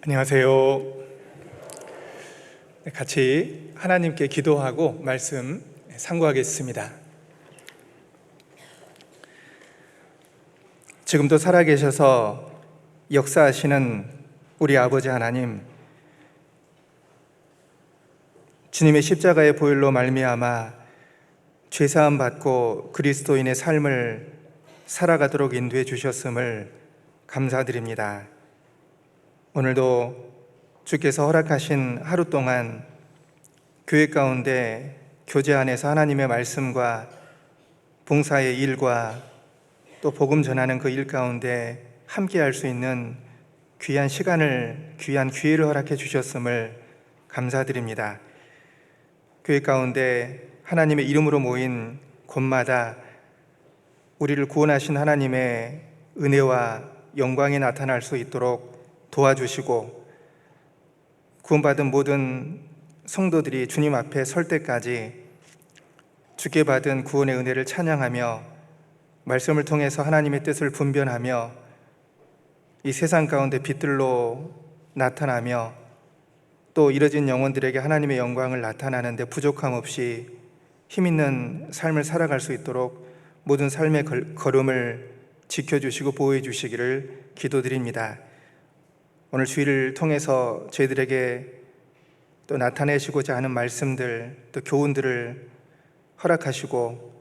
안녕하세요. 같이 하나님께 기도하고 말씀 상고하겠습니다. 지금도 살아계셔서 역사하시는 우리 아버지 하나님, 주님의 십자가의 보혈로 말미암아 죄사함 받고 그리스도인의 삶을 살아가도록 인도해 주셨음을 감사드립니다. 오늘도 주께서 허락하신 하루 동안 교회 가운데 교제 안에서 하나님의 말씀과 봉사의 일과 또 복음 전하는 그 일 가운데 함께 할 수 있는 귀한 시간을, 귀한 기회를 허락해 주셨음을 감사드립니다. 교회 가운데 하나님의 이름으로 모인 곳마다 우리를 구원하신 하나님의 은혜와 영광이 나타날 수 있도록 도와주시고, 구원받은 모든 성도들이 주님 앞에 설 때까지 주께 받은 구원의 은혜를 찬양하며 말씀을 통해서 하나님의 뜻을 분별하며 이 세상 가운데 빛들로 나타나며 또 잃어진 영혼들에게 하나님의 영광을 나타나는데 부족함 없이 힘있는 삶을 살아갈 수 있도록 모든 삶의 걸음을 지켜주시고 보호해 주시기를 기도드립니다. 오늘 주일을 통해서 저희들에게 또 나타내시고자 하는 말씀들, 또 교훈들을 허락하시고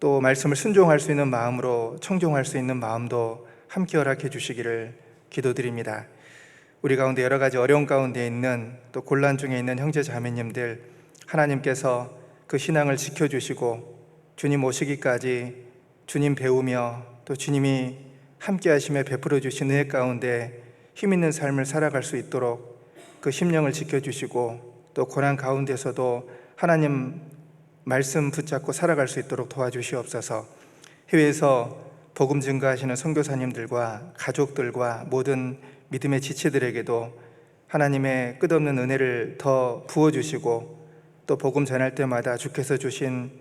또 말씀을 순종할 수 있는 마음으로 청종할 수 있는 마음도 함께 허락해 주시기를 기도드립니다. 우리 가운데 여러 가지 어려움 가운데 있는, 또 곤란 중에 있는 형제 자매님들, 하나님께서 그 신앙을 지켜주시고 주님 오시기까지 주님 배우며 또 주님이 함께 하시며 베풀어 주신 은혜 가운데 힘있는 삶을 살아갈 수 있도록 그 심령을 지켜주시고 또 고난 가운데서도 하나님 말씀 붙잡고 살아갈 수 있도록 도와주시옵소서. 해외에서 복음 증거하시는 선교사님들과 가족들과 모든 믿음의 지체들에게도 하나님의 끝없는 은혜를 더 부어주시고 또 복음 전할 때마다 주께서 주신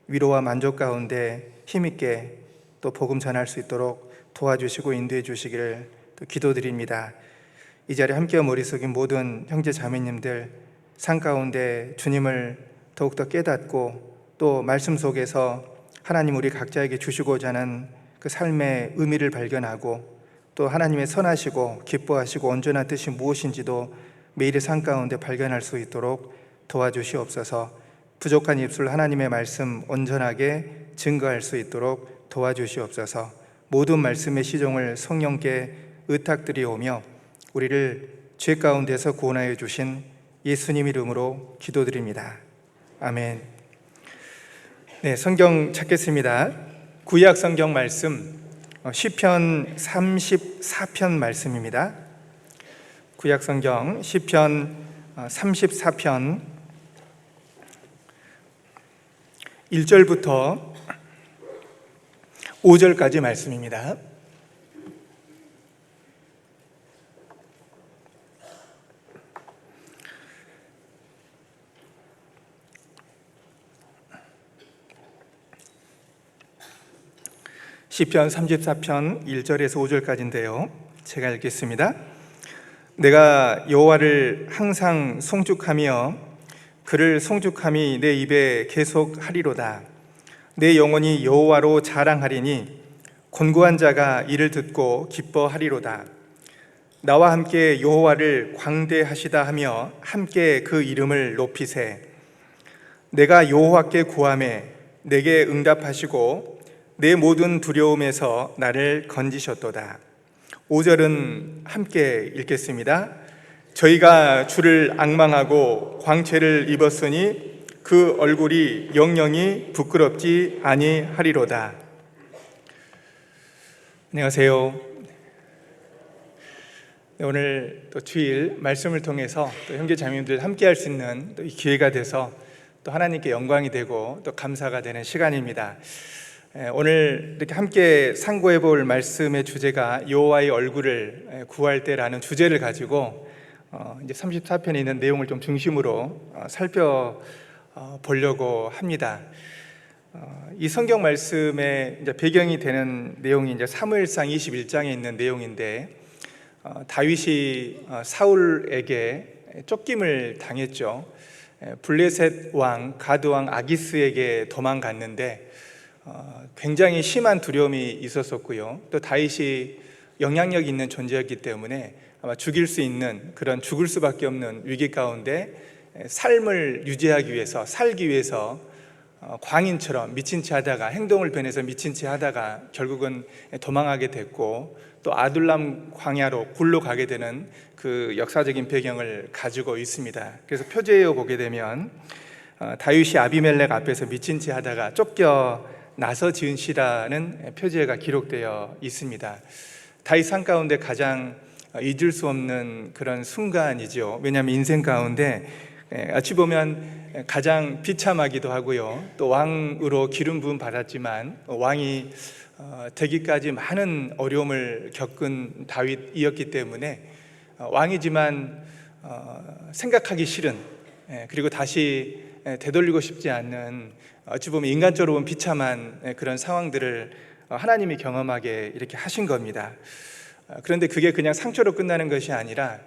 위로와 만족 가운데 힘있게 또 복음 전할 수 있도록 도와주시고 인도해 주시기를 또 기도드립니다. 이 자리에 함께한 머릿속인 모든 형제 자매님들, 삶 가운데 주님을 더욱더 깨닫고 또 말씀 속에서 하나님 우리 각자에게 주시고자 하는 그 삶의 의미를 발견하고 또 하나님의 선하시고 기뻐하시고 온전한 뜻이 무엇인지도 매일의 삶 가운데 발견할 수 있도록 도와주시옵소서. 부족한 입술 하나님의 말씀 온전하게 증거할 수 있도록 도와주시옵소서. 모든 말씀의 시종을 성령께 의탁드리오며 우리를 죄 가운데서 구원하여 주신 예수님 이름으로 기도드립니다. 아멘. 네, 성경 찾겠습니다. 구약 성경 말씀 시편 34편 말씀입니다. 구약 성경 시편 34편 1절부터 5절까지 말씀입니다. 시편 34편 1절에서 5절까지인데요. 제가 읽겠습니다. 내가 여호와를 항상 송축하며 그를 송축함이 내 입에 계속하리로다. 내 영혼이 여호와로 자랑하리니 곤고한 자가 이를 듣고 기뻐하리로다. 나와 함께 여호와를 광대하시다 하며 함께 그 이름을 높이세. 내가 여호와께 구하매 내게 응답하시고 내 모든 두려움에서 나를 건지셨도다. 5절은 함께 읽겠습니다. 저희가 주를 앙망하고 광채를 입었으니 그 얼굴이 영영이 부끄럽지 아니하리로다. 안녕하세요. 오늘 또 주일 말씀을 통해서 또 형제 자매님들 함께 할 수 있는 또 이 기회가 돼서 또 하나님께 영광이 되고 또 감사가 되는 시간입니다. 오늘 이렇게 함께 상고해 볼 말씀의 주제가 여호와의 얼굴을 구할 때라는 주제를 가지고 이제 34편에 있는 내용을 좀 중심으로 살펴보려고 합니다. 이 성경 말씀의 이제 배경이 되는 내용이 이제 사무엘상 21장에 있는 내용인데 다윗이 사울에게 쫓김을 당했죠. 블레셋 왕 가드 왕 아기스에게 도망갔는데 굉장히 심한 두려움이 있었었고요. 또 다윗이 영향력 있는 존재였기 때문에 아마 죽일 수 있는 그런 죽을 수밖에 없는 위기 가운데 삶을 유지하기 위해서 살기 위해서 광인처럼 미친 채 하다가 행동을 변해서 미친 채 하다가 결국은 도망하게 됐고 또 아둘람 광야로 굴로 가게 되는 그 역사적인 배경을 가지고 있습니다. 그래서 표제에 보게 되면 다윗이 아비멜렉 앞에서 미친 채 하다가 쫓겨나서 지은 시라는 표제가 기록되어 있습니다. 다윗 삶 가운데 가장 잊을 수 없는 그런 순간이죠. 왜냐하면 인생 가운데 어찌 보면 가장 비참하기도 하고요. 또 왕으로 기름 부음 받았지만 왕이 되기까지 많은 어려움을 겪은 다윗이었기 때문에 왕이지만 생각하기 싫은, 그리고 다시 되돌리고 싶지 않는, 어찌 보면 인간적으로 보면 비참한 그런 상황들을 하나님이 경험하게 이렇게 하신 겁니다. 그런데 그게 그냥 상처로 끝나는 것이 아니라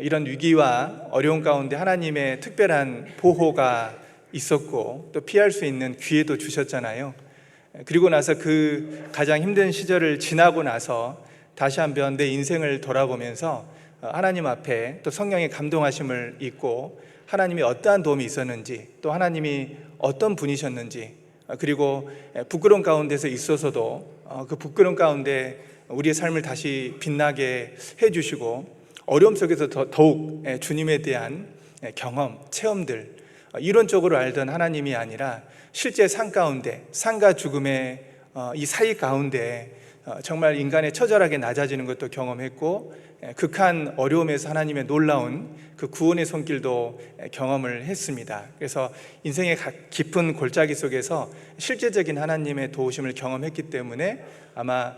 이런 위기와 어려움 가운데 하나님의 특별한 보호가 있었고 또 피할 수 있는 기회도 주셨잖아요. 그리고 나서 그 가장 힘든 시절을 지나고 나서 다시 한번 내 인생을 돌아보면서 하나님 앞에 또 성령의 감동하심을 잊고 하나님이 어떠한 도움이 있었는지, 또 하나님이 어떤 분이셨는지, 그리고 부끄러운 가운데서 있어서도 그 부끄러운 가운데 우리의 삶을 다시 빛나게 해주시고 어려움 속에서 더욱 주님에 대한 경험, 체험들, 이론적으로 알던 하나님이 아니라 실제 삶 가운데, 삶과 죽음의 이 사이 가운데 정말 인간의 처절하게 낮아지는 것도 경험했고 극한 어려움에서 하나님의 놀라운 그 구원의 손길도 경험을 했습니다. 그래서 인생의 깊은 골짜기 속에서 실제적인 하나님의 도우심을 경험했기 때문에 아마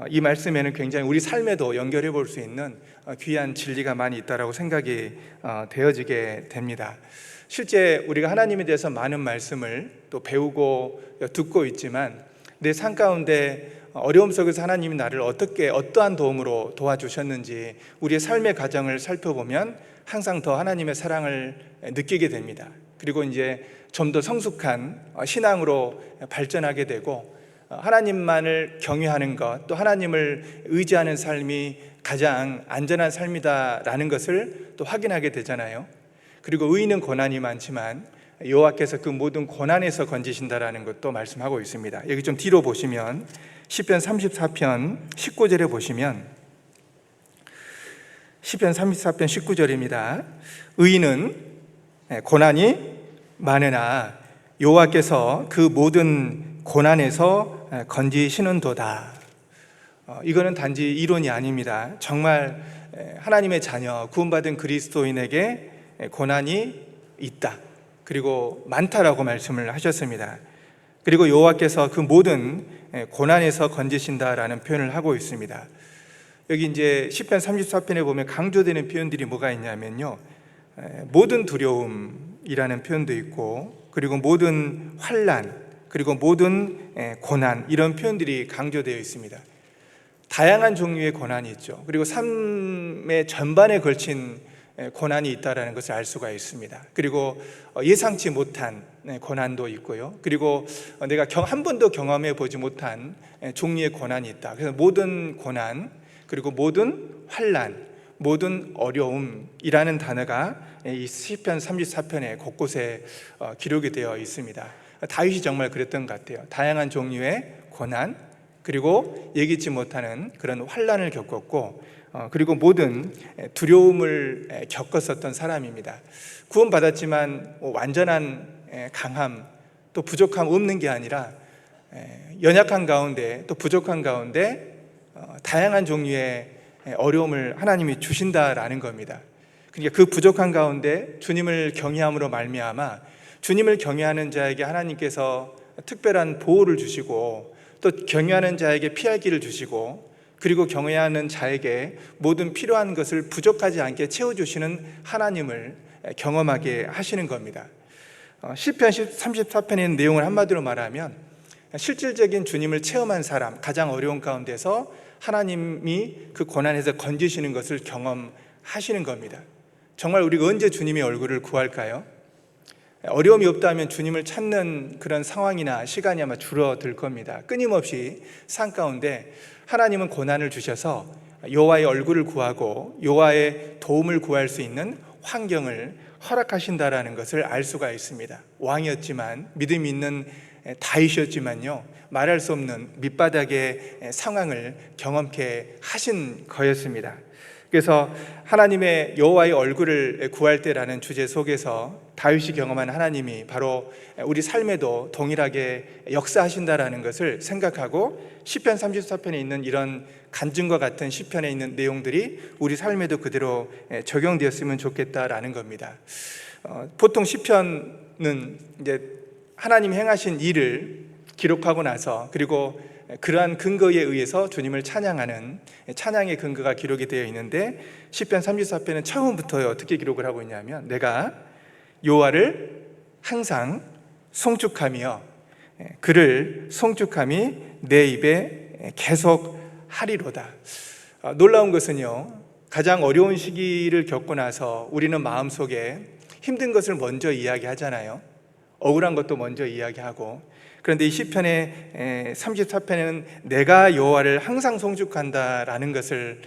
이 말씀에는 굉장히 우리 삶에도 연결해 볼 수 있는 귀한 진리가 많이 있다라고 생각이 되어지게 됩니다. 실제 우리가 하나님에 대해서 많은 말씀을 또 배우고 듣고 있지만 내 삶 가운데 어려움 속에서 하나님이 나를 어떠한 도움으로 도와주셨는지 우리의 삶의 과정을 살펴보면 항상 더 하나님의 사랑을 느끼게 됩니다. 그리고 이제 좀 더 성숙한 신앙으로 발전하게 되고 하나님만을 경외하는 것, 또 하나님을 의지하는 삶이 가장 안전한 삶이다라는 것을 또 확인하게 되잖아요. 그리고 의인은 고난이 많지만 여호와께서 그 모든 고난에서 건지신다라는 것도 말씀하고 있습니다. 여기 좀 뒤로 보시면 시편 34편 19절에 보시면 시편 34편 19절입니다. 의인은 고난이 많으나 여호와께서 그 모든 고난에서 건지시는도다. 이거는 단지 이론이 아닙니다. 정말 하나님의 자녀, 구원받은 그리스도인에게 고난이 있다, 그리고 많다라고 말씀을 하셨습니다. 그리고 여호와께서 그 모든 고난에서 건지신다라는 표현을 하고 있습니다. 여기 이제 시편 34편에 보면 강조되는 표현들이 뭐가 있냐면요, 모든 두려움이라는 표현도 있고, 그리고 모든 환난, 그리고 모든 고난, 이런 표현들이 강조되어 있습니다. 다양한 종류의 고난이 있죠. 그리고 삶의 전반에 걸친 고난이 있다는 것을 알 수가 있습니다. 그리고 예상치 못한 고난도 있고요. 그리고 내가 한 번도 경험해 보지 못한 종류의 고난이 있다. 그래서 모든 고난, 그리고 모든 환난, 모든 어려움이라는 단어가 이 시편 34편에 곳곳에 기록이 되어 있습니다. 다윗이 정말 그랬던 것 같아요. 다양한 종류의 고난, 그리고 예기치 못하는 그런 환난을 겪었고, 그리고 모든 두려움을 겪었었던 사람입니다. 구원받았지만 완전한 강함, 또 부족함 없는 게 아니라 연약한 가운데, 또 부족한 가운데 다양한 종류의 어려움을 하나님이 주신다라는 겁니다. 그러니까 그 부족한 가운데 주님을 경외함으로 말미암아 주님을 경외하는 자에게 하나님께서 특별한 보호를 주시고, 또 경외하는 자에게 피할 길을 주시고, 그리고 경외하는 자에게 모든 필요한 것을 부족하지 않게 채워주시는 하나님을 경험하게 하시는 겁니다. 시편 34편에 내용을 한마디로 말하면 실질적인 주님을 체험한 사람, 가장 어려운 가운데서 하나님이 그 고난에서 건지시는 것을 경험하시는 겁니다. 정말 우리가 언제 주님의 얼굴을 구할까요? 어려움이 없다면 주님을 찾는 그런 상황이나 시간이 아마 줄어들 겁니다. 끊임없이 삶 가운데 하나님은 고난을 주셔서 여호와의 얼굴을 구하고 여호와의 도움을 구할 수 있는 환경을 허락하신다라는 것을 알 수가 있습니다. 왕이었지만, 믿음이 있는 다윗이었지만요, 말할 수 없는 밑바닥의 상황을 경험케 하신 거였습니다. 그래서 하나님의 여호와의 얼굴을 구할 때라는 주제 속에서 다윗이 경험한 하나님이 바로 우리 삶에도 동일하게 역사하신다라는 것을 생각하고 시편 34편에 있는 이런 간증과 같은 시편에 있는 내용들이 우리 삶에도 그대로 적용되었으면 좋겠다라는 겁니다. 보통 시편은 이제 하나님이 행하신 일을 기록하고 나서, 그리고 그러한 근거에 의해서 주님을 찬양하는 찬양의 근거가 기록이 되어 있는데, 시편 34편은 처음부터 어떻게 기록을 하고 있냐면, 내가 여호와를 항상 송축하며 그를 송축함이 내 입에 계속 하리로다. 놀라운 것은요, 가장 어려운 시기를 겪고 나서 우리는 마음속에 힘든 것을 먼저 이야기하잖아요. 억울한 것도 먼저 이야기하고. 그런데 이 시편의 34편에는 내가 여호와를 항상 송축한다라는 것을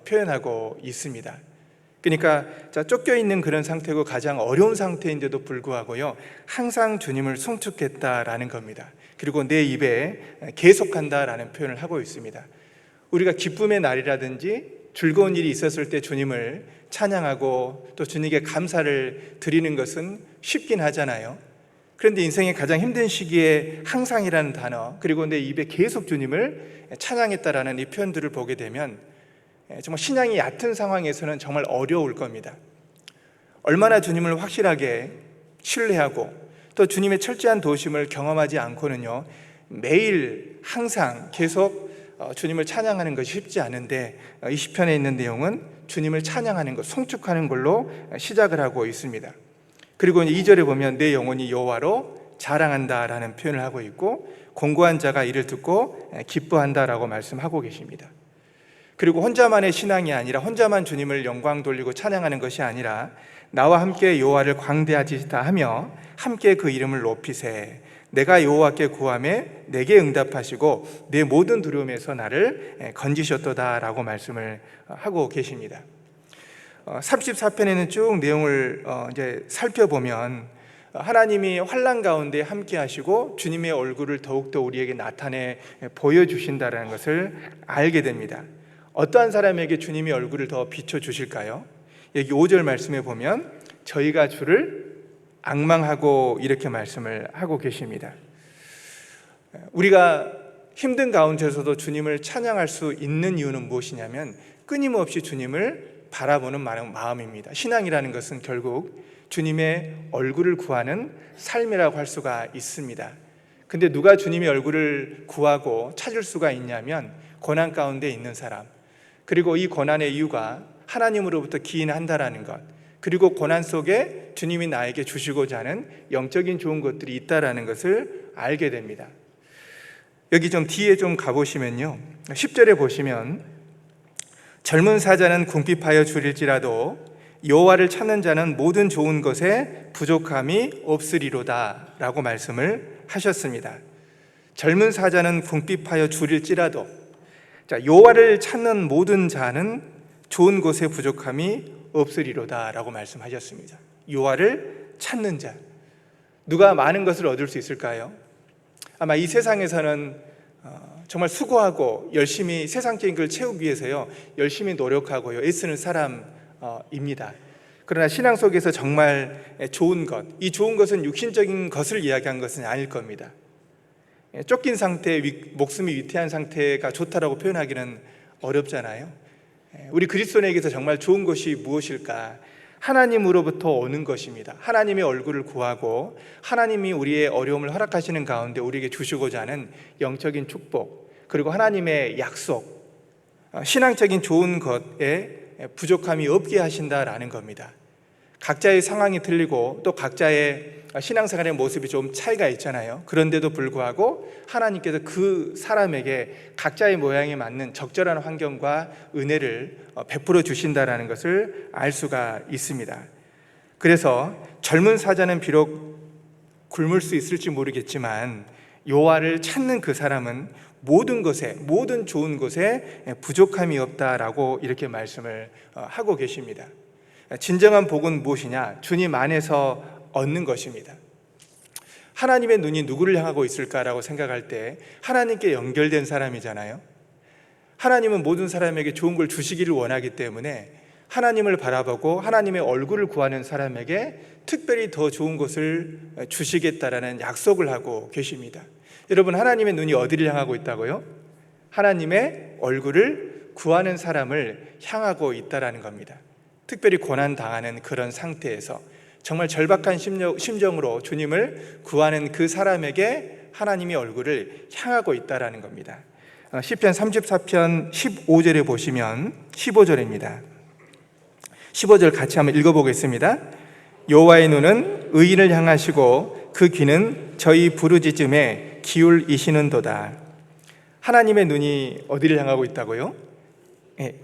표현하고 있습니다. 그러니까 쫓겨 있는 그런 상태고 가장 어려운 상태인데도 불구하고요, 항상 주님을 송축했다라는 겁니다. 그리고 내 입에 계속한다라는 표현을 하고 있습니다. 우리가 기쁨의 날이라든지 즐거운 일이 있었을 때 주님을 찬양하고 또 주님께 감사를 드리는 것은 쉽긴 하잖아요. 그런데 인생의 가장 힘든 시기에 항상이라는 단어, 그리고 내 입에 계속 주님을 찬양했다라는 이 표현들을 보게 되면 정말 신앙이 얕은 상황에서는 정말 어려울 겁니다. 얼마나 주님을 확실하게 신뢰하고 또 주님의 철저한 도우심을 경험하지 않고는요, 매일 항상 계속 주님을 찬양하는 것이 쉽지 않은데, 이 시편에 있는 내용은 주님을 찬양하는 것, 송축하는 걸로 시작을 하고 있습니다. 그리고 2절에 보면 내 영혼이 여호와로 자랑한다라는 표현을 하고 있고, 공고한 자가 이를 듣고 기뻐한다라고 말씀하고 계십니다. 그리고 혼자만의 신앙이 아니라, 혼자만 주님을 영광 돌리고 찬양하는 것이 아니라, 나와 함께 여호와를 광대하시다 하며 함께 그 이름을 높이세. 내가 여호와께 구하매 내게 응답하시고 내 모든 두려움에서 나를 건지셨도다라고 말씀을 하고 계십니다. 34편에는 쭉 내용을 이제 살펴보면 하나님이 환난 가운데 함께 하시고 주님의 얼굴을 더욱더 우리에게 나타내 보여주신다는 것을 알게 됩니다. 어떠한 사람에게 주님의 얼굴을 더 비춰주실까요? 여기 5절 말씀에 보면 저희가 주를 앙망하고 이렇게 말씀을 하고 계십니다. 우리가 힘든 가운데서도 주님을 찬양할 수 있는 이유는 무엇이냐면 끊임없이 주님을 바라보는 마음입니다. 신앙이라는 것은 결국 주님의 얼굴을 구하는 삶이라고 할 수가 있습니다. 근데 누가 주님의 얼굴을 구하고 찾을 수가 있냐면 고난 가운데 있는 사람, 그리고 이 고난의 이유가 하나님으로부터 기인한다라는 것, 그리고 고난 속에 주님이 나에게 주시고자 하는 영적인 좋은 것들이 있다라는 것을 알게 됩니다. 여기 좀 뒤에 좀 가보시면요, 10절에 보시면 젊은 사자는 궁핍하여 줄일지라도 여호와를 찾는 자는 모든 좋은 것에 부족함이 없으리로다 라고 말씀을 하셨습니다. 젊은 사자는 궁핍하여 줄일지라도, 여호와를 찾는 모든 자는 좋은 것에 부족함이 없으리로다 라고 말씀하셨습니다. 여호와를 찾는 자, 누가 많은 것을 얻을 수 있을까요? 아마 이 세상에서는 정말 수고하고 열심히 세상적인 걸 채우기 위해서요, 열심히 노력하고요, 애쓰는 사람입니다. 그러나 신앙 속에서 정말 좋은 것, 이 좋은 것은 육신적인 것을 이야기한 것은 아닐 겁니다. 쫓긴 상태, 목숨이 위태한 상태가 좋다라고 표현하기는 어렵잖아요. 우리 그리스도인에게서 정말 좋은 것이 무엇일까? 하나님으로부터 오는 것입니다. 하나님의 얼굴을 구하고 하나님이 우리의 어려움을 허락하시는 가운데 우리에게 주시고자 하는 영적인 축복, 그리고 하나님의 약속, 신앙적인 좋은 것에 부족함이 없게 하신다라는 겁니다. 각자의 상황이 틀리고 또 각자의 신앙생활의 모습이 좀 차이가 있잖아요. 그런데도 불구하고 하나님께서 그 사람에게 각자의 모양에 맞는 적절한 환경과 은혜를 베풀어 주신다라는 것을 알 수가 있습니다. 그래서 젊은 사자는 비록 굶을 수 있을지 모르겠지만 여호와를 찾는 그 사람은 모든 것에, 모든 좋은 것에 부족함이 없다라고 이렇게 말씀을 하고 계십니다. 진정한 복은 무엇이냐? 주님 안에서 얻는 것입니다. 하나님의 눈이 누구를 향하고 있을까라고 생각할 때 하나님께 연결된 사람이잖아요. 하나님은 모든 사람에게 좋은 걸 주시기를 원하기 때문에 하나님을 바라보고 하나님의 얼굴을 구하는 사람에게 특별히 더 좋은 것을 주시겠다라는 약속을 하고 계십니다. 여러분, 하나님의 눈이 어디를 향하고 있다고요? 하나님의 얼굴을 구하는 사람을 향하고 있다라는 겁니다. 특별히 고난당하는 그런 상태에서 정말 절박한 심정으로 주님을 구하는 그 사람에게 하나님의 얼굴을 향하고 있다라는 겁니다. 시편 34편 15절에 보시면 15절입니다. 15절 같이 한번 읽어보겠습니다. 여호와의 눈은 의인을 향하시고 그 귀는 저희 부르짖음에 기울이시는도다. 하나님의 눈이 어디를 향하고 있다고요?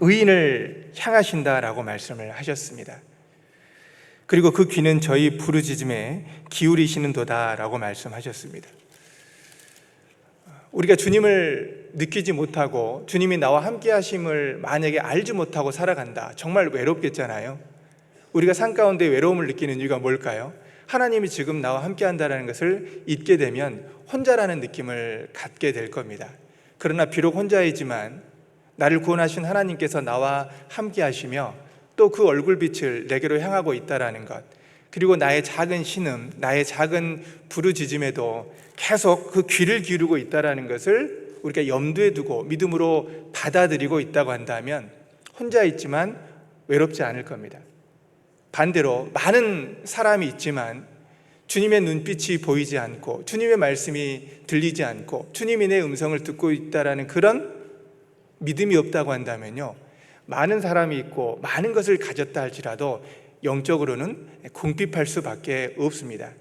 의인을 향하신다라고 말씀을 하셨습니다. 그리고 그 귀는 저희 부르짖음에 기울이시는도다라고 말씀하셨습니다. 우리가 주님을 느끼지 못하고 주님이 나와 함께 하심을 만약에 알지 못하고 살아간다, 정말 외롭겠잖아요. 우리가 삶 가운데 외로움을 느끼는 이유가 뭘까요? 하나님이 지금 나와 함께 한다는 것을 잊게 되면 혼자라는 느낌을 갖게 될 겁니다. 그러나 비록 혼자이지만 나를 구원하신 하나님께서 나와 함께 하시며 또 그 얼굴빛을 내게로 향하고 있다는 것, 그리고 나의 작은 신음, 나의 작은 부르짖음에도 계속 그 귀를 기울이고 있다는 것을 우리가 염두에 두고 믿음으로 받아들이고 있다고 한다면 혼자 있지만 외롭지 않을 겁니다. 반대로 많은 사람이 있지만 주님의 눈빛이 보이지 않고 주님의 말씀이 들리지 않고 주님이 내 음성을 듣고 있다는 그런 믿음이 없다고 한다면요, 많은 사람이 있고 많은 것을 가졌다 할지라도 영적으로는 궁핍할 수밖에 없습니다.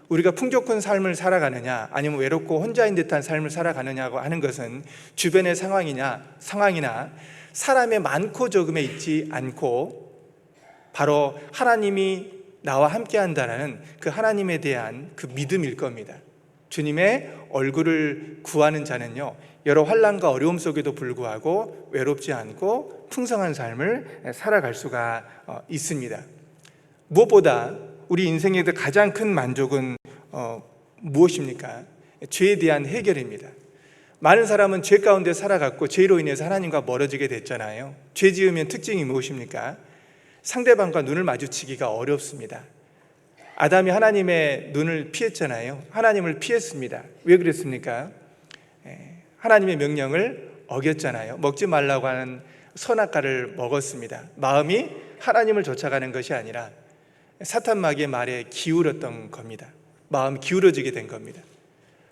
우리가 풍족한 삶을 살아가느냐 아니면 외롭고 혼자인 듯한 삶을 살아가느냐고 하는 것은 주변의 상황이나 사람의 많고 적음에 있지 않고 바로 하나님이 나와 함께 한다는 그 하나님에 대한 그 믿음일 겁니다. 주님의 얼굴을 구하는 자는요, 여러 환난과 어려움 속에도 불구하고 외롭지 않고 풍성한 삶을 살아갈 수가 있습니다. 무엇보다 우리 인생에서 가장 큰 만족은 무엇입니까? 죄에 대한 해결입니다. 많은 사람은 죄 가운데 살아갔고 죄로 인해서 하나님과 멀어지게 됐잖아요. 죄 지으면 특징이 무엇입니까? 상대방과 눈을 마주치기가 어렵습니다. 아담이 하나님의 눈을 피했잖아요. 하나님을 피했습니다. 왜 그랬습니까? 하나님의 명령을 어겼잖아요. 먹지 말라고 하는 선악과를 먹었습니다. 마음이 하나님을 쫓아가는 것이 아니라 사탄 마귀의 말에 기울었던 겁니다. 마음 기울어지게 된 겁니다.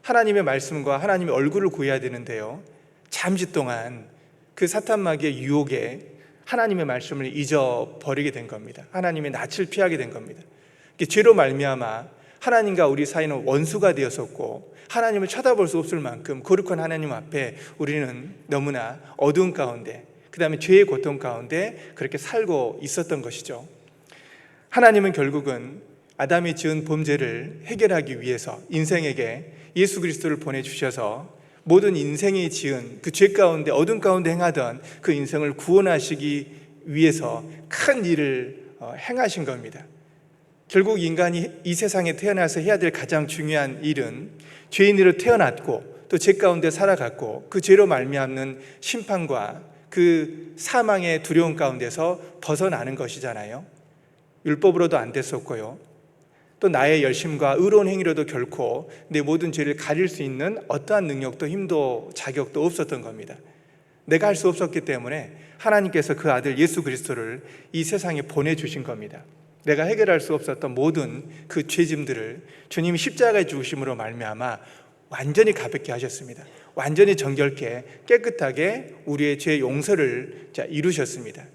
하나님의 말씀과 하나님의 얼굴을 구해야 되는데요, 잠시 동안 그 사탄 마귀의 유혹에 하나님의 말씀을 잊어버리게 된 겁니다. 하나님의 낯을 피하게 된 겁니다. 죄로 말미암아 하나님과 우리 사이는 원수가 되었었고 하나님을 쳐다볼 수 없을 만큼 거룩한 하나님 앞에 우리는 너무나 어두운 가운데, 그 다음에 죄의 고통 가운데 그렇게 살고 있었던 것이죠. 하나님은 결국은 아담이 지은 범죄를 해결하기 위해서 인생에게 예수 그리스도를 보내주셔서 모든 인생이 지은 그 죄 가운데 어둠 가운데 행하던 그 인생을 구원하시기 위해서 큰 일을 행하신 겁니다. 결국 인간이 이 세상에 태어나서 해야 될 가장 중요한 일은 죄인으로 태어났고 또 죄 가운데 살아갔고 그 죄로 말미암는 심판과 그 사망의 두려움 가운데서 벗어나는 것이잖아요. 율법으로도 안 됐었고요, 또 나의 열심과 의로운 행위로도 결코 내 모든 죄를 가릴 수 있는 어떠한 능력도 힘도 자격도 없었던 겁니다. 내가 할 수 없었기 때문에 하나님께서 그 아들 예수 그리스도를 이 세상에 보내주신 겁니다. 내가 해결할 수 없었던 모든 그 죄짐들을 주님이 십자가에 죽으심으로 말미암아 완전히 가볍게 하셨습니다. 완전히 정결케 깨끗하게 우리의 죄 용서를 이루셨습니다.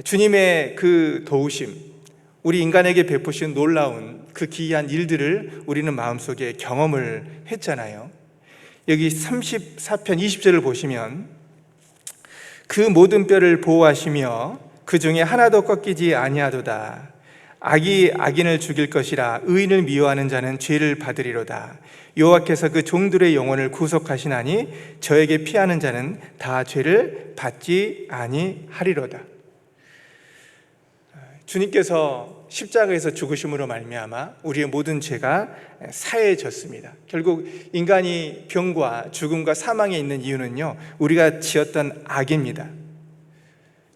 주님의 그 도우심, 우리 인간에게 베푸신 놀라운 그 기이한 일들을 우리는 마음속에 경험을 했잖아요. 여기 34편 20절을 보시면 그 모든 뼈를 보호하시며 그 중에 하나도 꺾이지 아니하도다. 악이 악인을 죽일 것이라 의인을 미워하는 자는 죄를 받으리로다. 여호와께서 그 종들의 영혼을 구속하시나니 저에게 피하는 자는 다 죄를 받지 아니하리로다. 주님께서 십자가에서 죽으심으로 말미암아 우리의 모든 죄가 사해졌습니다. 결국 인간이 병과 죽음과 사망에 있는 이유는요, 우리가 지었던 악입니다.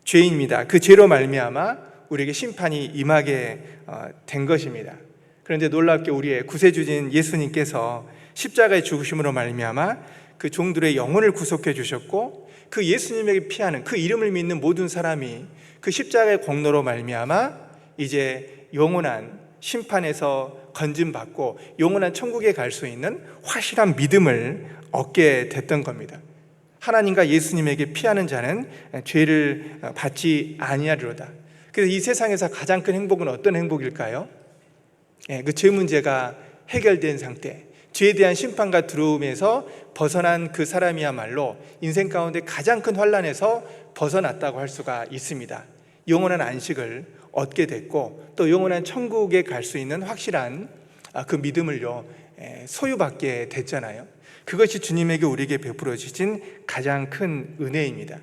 죄입니다. 그 죄로 말미암아 우리에게 심판이 임하게 된 것입니다. 그런데 놀랍게 우리의 구세주신 예수님께서 십자가의 죽으심으로 말미암아 그 종들의 영혼을 구속해 주셨고, 그 예수님에게 피하는, 그 이름을 믿는 모든 사람이 그 십자가의 공로로 말미암아 이제 영원한 심판에서 건짐받고 영원한 천국에 갈 수 있는 확실한 믿음을 얻게 됐던 겁니다. 하나님과 예수님에게 피하는 자는 죄를 받지 아니하리로다. 그래서 이 세상에서 가장 큰 행복은 어떤 행복일까요? 그 죄 문제가 해결된 상태, 죄에 대한 심판과 두려움에서 벗어난 그 사람이야말로 인생 가운데 가장 큰 환난에서 벗어났다고 할 수가 있습니다. 영원한 안식을 얻게 됐고 또 영원한 천국에 갈 수 있는 확실한 그 믿음을요 소유받게 됐잖아요. 그것이 주님에게 우리에게 베풀어 주신 가장 큰 은혜입니다.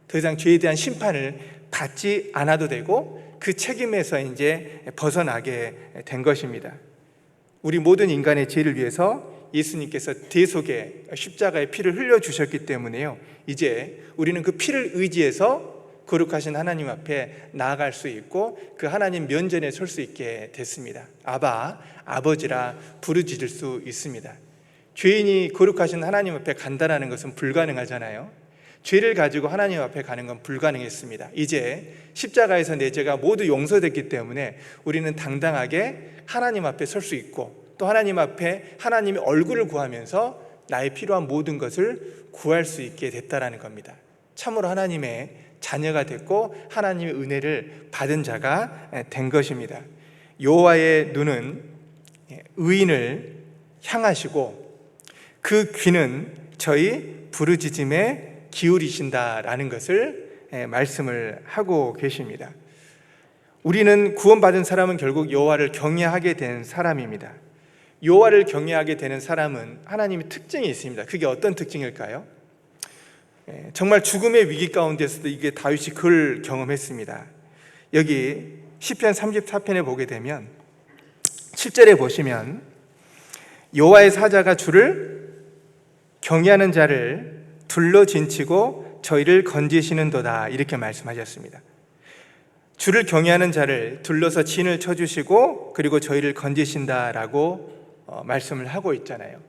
더 이상 죄에 대한 심판을 받지 않아도 되고 그 책임에서 이제 벗어나게 된 것입니다. 우리 모든 인간의 죄를 위해서 예수님께서 대속의 십자가의 피를 흘려주셨기 때문에요, 이제 우리는 그 피를 의지해서 거룩하신 하나님 앞에 나아갈 수 있고 그 하나님 면전에 설 수 있게 됐습니다. 아바, 아버지라 부르짖을 수 있습니다. 죄인이 거룩하신 하나님 앞에 간다는 것은 불가능하잖아요. 죄를 가지고 하나님 앞에 가는 건 불가능했습니다. 이제 십자가에서 내 죄가 모두 용서됐기 때문에 우리는 당당하게 하나님 앞에 설 수 있고 또 하나님 앞에 하나님의 얼굴을 구하면서 나의 필요한 모든 것을 구할 수 있게 됐다라는 겁니다. 참으로 하나님의 자녀가 됐고 하나님의 은혜를 받은 자가 된 것입니다. 여호와의 눈은 의인을 향하시고 그 귀는 저희 부르짖음에 기울이신다라는 것을 말씀을 하고 계십니다. 우리는 구원받은 사람은 결국 여호와를 경외하게 된 사람입니다. 여호와를 경외하게 되는 사람은 하나님의 특징이 있습니다. 그게 어떤 특징일까요? 정말 죽음의 위기 가운데서도 이게 다윗이 그걸 경험했습니다. 여기 시편 34편에 보게 되면 7절에 보시면 여호와의 사자가 주를 경외하는 자를 둘러진치고 저희를 건지시는도다, 이렇게 말씀하셨습니다. 주를 경외하는 자를 둘러서 진을 쳐주시고 그리고 저희를 건지신다라고 말씀을 하고 있잖아요.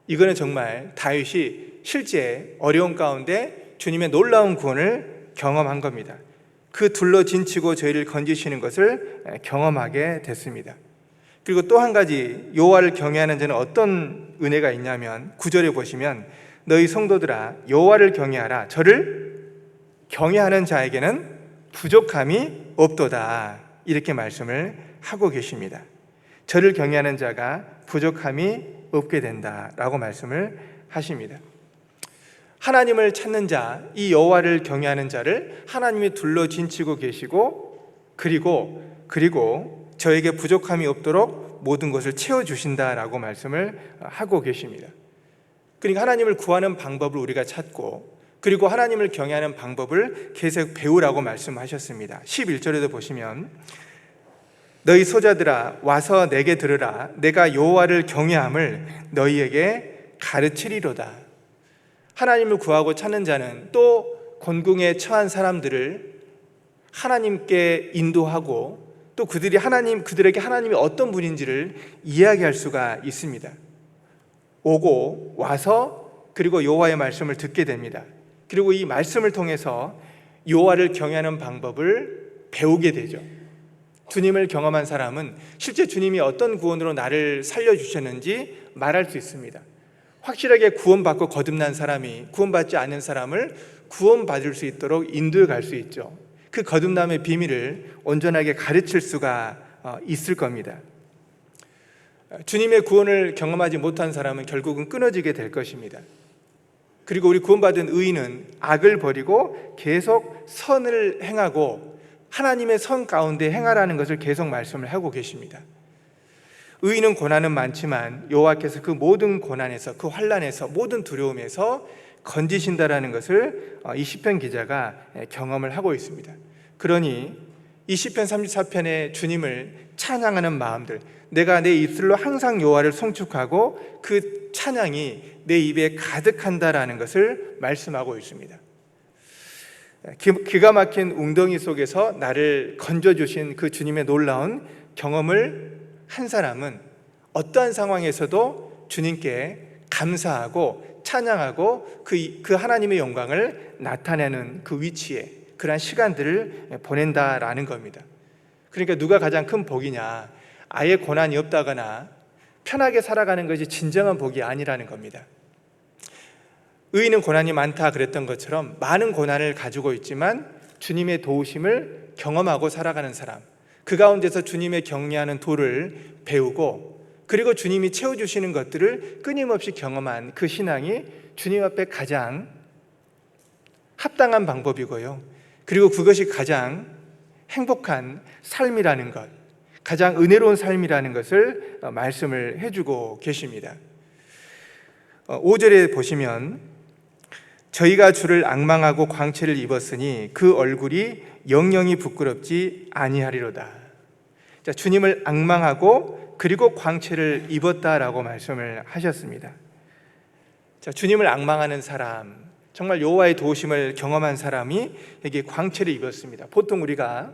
이거는 정말 다윗이 실제 어려운 가운데 주님의 놀라운 구원을 경험한 겁니다. 그 둘러진치고 저희를 건지시는 것을 경험하게 됐습니다. 그리고 또 한 가지 여호와를 경외하는 자는 어떤 은혜가 있냐면 9절에 보시면 너희 성도들아 여호와를 경외하라. 저를 경외하는 자에게는 부족함이 없도다, 이렇게 말씀을 하고 계십니다. 저를 경외하는 자가 부족함이 없게 된다라고 말씀을 하십니다. 하나님을 찾는 자, 이 여호와를 경외하는 자를 하나님이 둘러진치고 계시고 그리고 저에게 부족함이 없도록 모든 것을 채워주신다라고 말씀을 하고 계십니다. 그러니까 하나님을 구하는 방법을 우리가 찾고 그리고 하나님을 경외하는 방법을 계속 배우라고 말씀하셨습니다. 11절에도 보시면 너희 소자들아 와서 내게 들으라. 내가 여호와를 경외함을 너희에게 가르치리로다. 하나님을 구하고 찾는 자는 또 곤궁에 처한 사람들을 하나님께 인도하고 또 그들에게 하나님이 어떤 분인지를 이야기할 수가 있습니다. 오고 와서 그리고 여호와의 말씀을 듣게 됩니다. 그리고 이 말씀을 통해서 여호와를 경외하는 방법을 배우게 되죠. 주님을 경험한 사람은 실제 주님이 어떤 구원으로 나를 살려주셨는지 말할 수 있습니다. 확실하게 구원받고 거듭난 사람이 구원받지 않은 사람을 구원받을 수 있도록 인도해 갈 수 있죠. 그 거듭남의 비밀을 온전하게 가르칠 수가 있을 겁니다. 주님의 구원을 경험하지 못한 사람은 결국은 끊어지게 될 것입니다. 그리고 우리 구원받은 의인은 악을 버리고 계속 선을 행하고 하나님의 선 가운데 행하라는 것을 계속 말씀을 하고 계십니다. 의인은 고난은 많지만 여호와께서 그 모든 고난에서, 그 환난에서, 모든 두려움에서 건지신다라는 것을 이 시편 기자가 경험을 하고 있습니다. 그러니 이 시편 34편의 주님을 찬양하는 마음들, 내가 내 입술로 항상 여호와를 송축하고 그 찬양이 내 입에 가득한다라는 것을 말씀하고 있습니다. 기가 막힌 웅덩이 속에서 나를 건져주신 그 주님의 놀라운 경험을 한 사람은 어떠한 상황에서도 주님께 감사하고 찬양하고 그 하나님의 영광을 나타내는 그 위치에 그러한 시간들을 보낸다라는 겁니다. 그러니까 누가 가장 큰 복이냐? 아예 고난이 없다거나 편하게 살아가는 것이 진정한 복이 아니라는 겁니다. 의인은 고난이 많다 그랬던 것처럼 많은 고난을 가지고 있지만 주님의 도우심을 경험하고 살아가는 사람, 그 가운데서 주님의 격려하는 도를 배우고 그리고 주님이 채워주시는 것들을 끊임없이 경험한 그 신앙이 주님 앞에 가장 합당한 방법이고요. 그리고 그것이 가장 행복한 삶이라는 것, 가장 은혜로운 삶이라는 것을 말씀을 해주고 계십니다. 5절에 보시면 저희가 주를 앙망하고 광채를 입었으니 그 얼굴이 영영이 부끄럽지 아니하리로다. 자, 주님을 앙망하고 그리고 광채를 입었다라고 말씀을 하셨습니다. 자, 주님을 앙망하는 사람, 정말 여호와의 도우심을 경험한 사람이 여기 광채를 입었습니다. 보통 우리가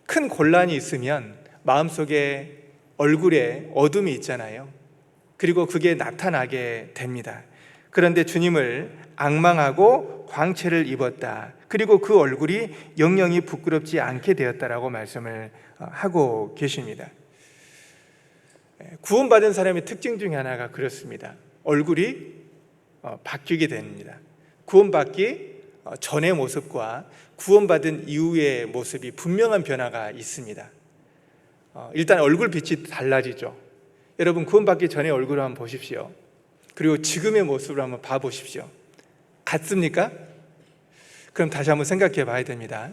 큰 곤란이 있으면 마음속에 얼굴에 어둠이 있잖아요. 그리고 그게 나타나게 됩니다. 그런데 주님을 앙망하고 광채를 입었다. 그리고 그 얼굴이 영영이 부끄럽지 않게 되었다라고 말씀을 하고 계십니다. 구원받은 사람의 특징 중에 하나가 그렇습니다. 얼굴이 바뀌게 됩니다. 구원받기 전의 모습과 구원받은 이후의 모습이 분명한 변화가 있습니다. 일단 얼굴 빛이 달라지죠. 여러분 구원받기 전의 얼굴을 한번 보십시오. 그리고 지금의 모습을 한번 봐보십시오. 같습니까? 그럼 다시 한번 생각해 봐야 됩니다.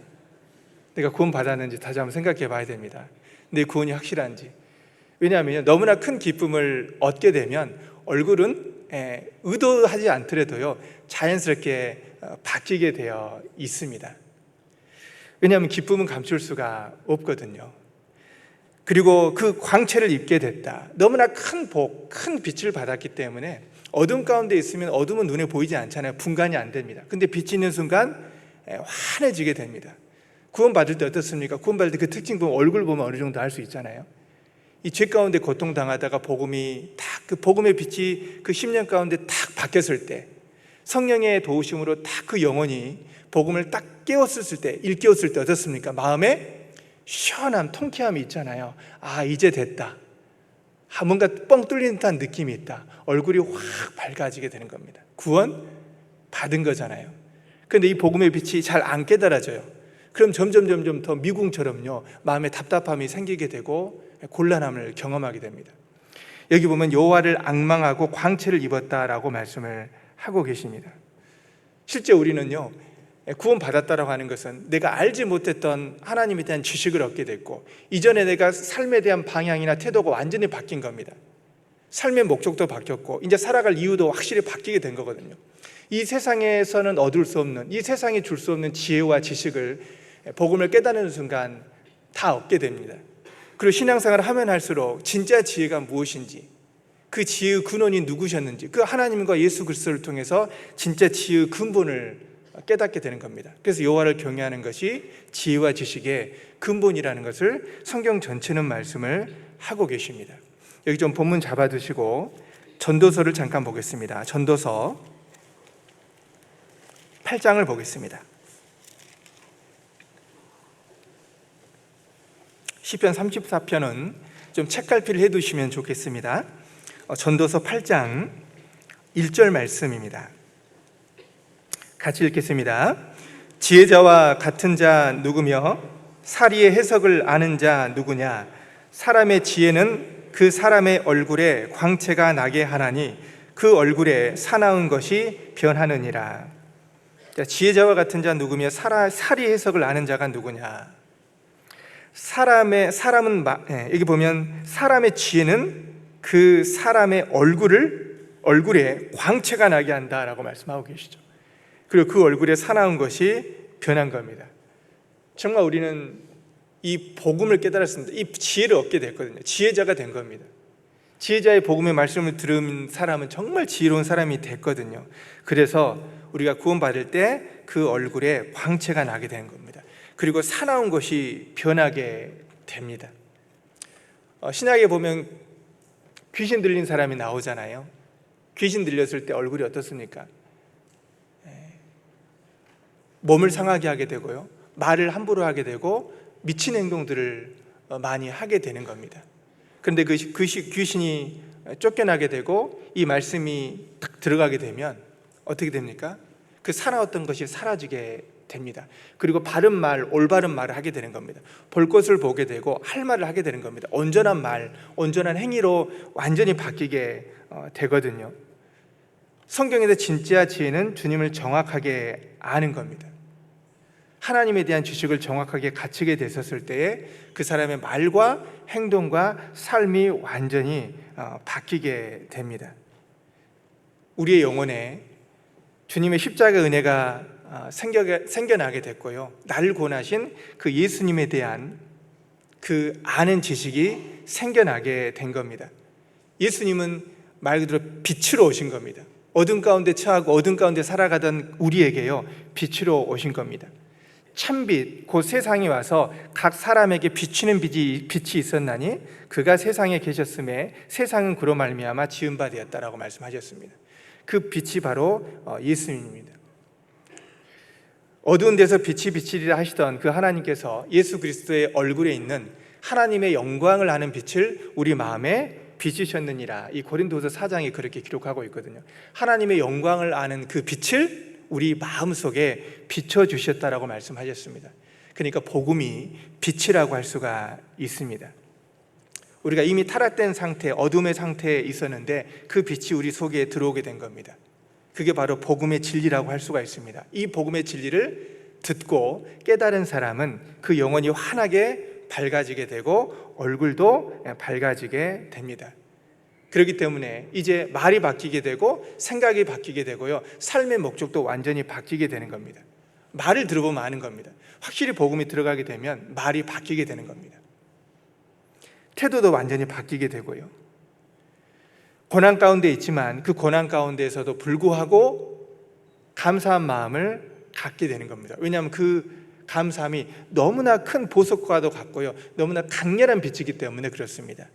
내가 구원받았는지 다시 한번 생각해 봐야 됩니다. 내 구원이 확실한지. 왜냐하면 너무나 큰 기쁨을 얻게 되면 얼굴은 의도하지 않더라도요 자연스럽게 바뀌게 되어 있습니다. 왜냐하면 기쁨은 감출 수가 없거든요. 그리고 그 광채를 입게 됐다. 너무나 큰 복, 큰 빛을 받았기 때문에 어둠 가운데 있으면 어둠은 눈에 보이지 않잖아요. 분간이 안 됩니다. 근데 빛이 있는 순간 환해지게 됩니다. 구원받을 때 어떻습니까? 구원받을 때 그 특징 보면 얼굴 보면 어느 정도 알 수 있잖아요. 이 죄 가운데 고통당하다가 복음이 딱 그 복음의 빛이 그 10년 가운데 딱 바뀌었을 때 성령의 도우심으로 딱 그 영혼이 복음을 딱 깨웠을 때, 일깨웠을 때 어떻습니까? 마음에 시원함, 통쾌함이 있잖아요. 아, 이제 됐다. 뭔가 뻥 뚫린 듯한 느낌이 있다. 얼굴이 확 밝아지게 되는 겁니다. 구원 받은 거잖아요. 그런데 이 복음의 빛이 잘 안 깨달아져요. 그럼 점점 더 미궁처럼요 마음에 답답함이 생기게 되고 곤란함을 경험하게 됩니다. 여기 보면 여호와를 앙망하고 광채를 입었다라고 말씀을 하고 계십니다. 실제 우리는요 구원받았다라고 하는 것은 내가 알지 못했던 하나님에 대한 지식을 얻게 됐고 이전에 내가 삶에 대한 방향이나 태도가 완전히 바뀐 겁니다. 삶의 목적도 바뀌었고 이제 살아갈 이유도 확실히 바뀌게 된 거거든요. 이 세상에서는 얻을 수 없는, 이 세상이 줄 수 없는 지혜와 지식을 복음을 깨닫는 순간 다 얻게 됩니다. 그리고 신앙생활을 하면 할수록 진짜 지혜가 무엇인지, 그 지혜의 근원이 누구셨는지, 그 하나님과 예수 그리스도를 통해서 진짜 지혜의 근본을 깨닫게 되는 겁니다. 그래서 여호와를 경외하는 것이 지혜와 지식의 근본이라는 것을 성경 전체는 말씀을 하고 계십니다. 여기 좀 본문 잡아두시고 전도서를 잠깐 보겠습니다. 전도서 8장을 보겠습니다. 시편 34편은 좀 책갈피를 해두시면 좋겠습니다. 전도서 8장 1절 말씀입니다. 같이 읽겠습니다. 지혜자와 같은 자 누구며 사리의 해석을 아는 자 누구냐? 사람의 지혜는 그 사람의 얼굴에 광채가 나게 하나니 그 얼굴에 사나운 것이 변하느니라. 지혜자와 같은 자 누구며 사리 해석을 아는 자가 누구냐? 여기 보면 사람의 지혜는 그 사람의 얼굴에 광채가 나게 한다라고 말씀하고 계시죠. 그리고 그 얼굴에 사나운 것이 변한 겁니다. 정말 우리는 이 복음을 깨달았습니다. 이 지혜를 얻게 됐거든요. 지혜자가 된 겁니다. 지혜자의 복음의 말씀을 들은 사람은 정말 지혜로운 사람이 됐거든요. 그래서 우리가 구원받을 때 그 얼굴에 광채가 나게 되는 겁니다. 그리고 사나운 것이 변하게 됩니다. 신약에 보면 귀신 들린 사람이 나오잖아요. 귀신 들렸을 때 얼굴이 어떻습니까? 몸을 상하게 하게 되고요, 말을 함부로 하게 되고 미친 행동들을 많이 하게 되는 겁니다. 그런데 그 귀신이 쫓겨나게 되고 이 말씀이 딱 들어가게 되면 어떻게 됩니까? 그 사나웠던 것이 사라지게 됩니다. 그리고 바른 말, 올바른 말을 하게 되는 겁니다. 볼 것을 보게 되고 할 말을 하게 되는 겁니다. 온전한 말, 온전한 행위로 완전히 바뀌게 되거든요. 성경에서 진짜 지혜는 주님을 정확하게 아는 겁니다. 하나님에 대한 지식을 정확하게 갖추게 됐었을 때에 그 사람의 말과 행동과 삶이 완전히 바뀌게 됩니다. 우리의 영혼에 주님의 십자가 은혜가 생겨나게 됐고요, 나를 구원하신 그 예수님에 대한 그 아는 지식이 생겨나게 된 겁니다. 예수님은 말 그대로 빛으로 오신 겁니다. 어둠 가운데 처하고 어둠 가운데 살아가던 우리에게요, 빛으로 오신 겁니다. 참빛, 곧 세상에 와서 각 사람에게 비치는 빛이 있었나니 그가 세상에 계셨음에 세상은 그로 말미암아 지은 바 되었다라고 말씀하셨습니다. 그 빛이 바로 예수님입니다. 어두운 데서 빛이 비치리라 하시던 그 하나님께서 예수 그리스도의 얼굴에 있는 하나님의 영광을 아는 빛을 우리 마음에 비추셨느니라. 이 고린도서 4장에 그렇게 기록하고 있거든요. 하나님의 영광을 아는 그 빛을 우리 마음속에 비춰주셨다라고 말씀하셨습니다. 그러니까 복음이 빛이라고 할 수가 있습니다. 우리가 이미 타락된 상태, 어둠의 상태에 있었는데 그 빛이 우리 속에 들어오게 된 겁니다. 그게 바로 복음의 진리라고 할 수가 있습니다. 이 복음의 진리를 듣고 깨달은 사람은 그 영혼이 환하게 밝아지게 되고 얼굴도 밝아지게 됩니다. 그렇기 때문에 이제 말이 바뀌게 되고 생각이 바뀌게 되고요, 삶의 목적도 완전히 바뀌게 되는 겁니다. 말을 들어보면 아는 겁니다. 확실히 복음이 들어가게 되면 말이 바뀌게 되는 겁니다. 태도도 완전히 바뀌게 되고요, 고난 가운데 있지만 그 고난 가운데에서도 불구하고 감사한 마음을 갖게 되는 겁니다. 왜냐하면 그 감사함이 너무나 큰 보석과도 같고요, 너무나 강렬한 빛이기 때문에 그렇습니다.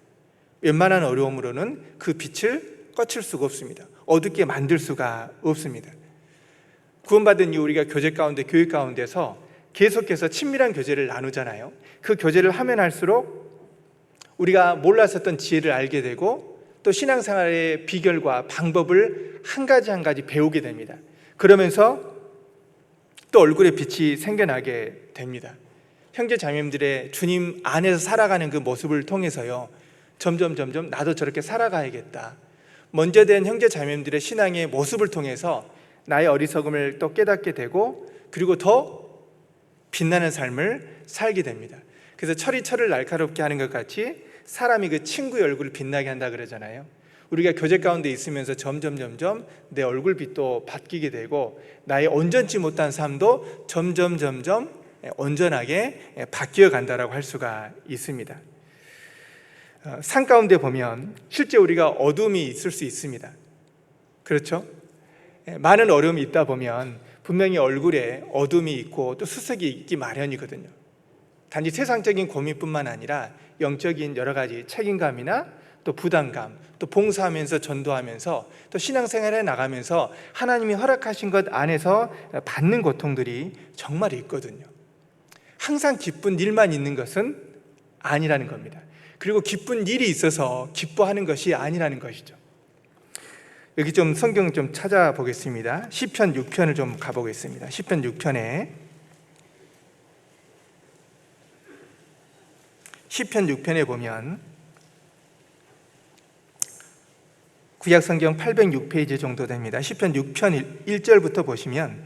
웬만한 어려움으로는 그 빛을 꺼칠 수가 없습니다. 어둡게 만들 수가 없습니다. 구원받은 이후 우리가 교제 가운데, 교회 가운데서 계속해서 친밀한 교제를 나누잖아요. 그 교제를 하면 할수록 우리가 몰랐었던 지혜를 알게 되고 또 신앙생활의 비결과 방법을 한 가지 한 가지 배우게 됩니다. 그러면서 또 얼굴에 빛이 생겨나게 됩니다. 형제 자매님들의 주님 안에서 살아가는 그 모습을 통해서요, 점점 나도 저렇게 살아가야겠다. 먼저 된 형제 자매님들의 신앙의 모습을 통해서 나의 어리석음을 또 깨닫게 되고 그리고 더 빛나는 삶을 살게 됩니다. 그래서 철이 철을 날카롭게 하는 것 같이 사람이 그 친구의 얼굴을 빛나게 한다 그러잖아요. 우리가 교제 가운데 있으면서 점점 내 얼굴빛도 바뀌게 되고 나의 온전치 못한 삶도 점점 온전하게 바뀌어 간다라고 할 수가 있습니다. 산 가운데 보면 실제 우리가 어둠이 있을 수 있습니다. 그렇죠? 많은 어려움이 있다 보면 분명히 얼굴에 어둠이 있고 또 수색이 있기 마련이거든요. 단지 세상적인 고민뿐만 아니라 영적인 여러 가지 책임감이나 또 부담감, 또 봉사하면서 전도하면서 또 신앙생활에 나가면서 하나님이 허락하신 것 안에서 받는 고통들이 정말 있거든요. 항상 기쁜 일만 있는 것은 아니라는 겁니다. 그리고 기쁜 일이 있어서 기뻐하는 것이 아니라는 것이죠. 여기 좀 성경 좀 찾아보겠습니다. 시편 6편을 좀 가보겠습니다. 시편 6편에 시편 6편에 보면 구약성경 806페이지 정도 됩니다. 시편 6편 1절부터 보시면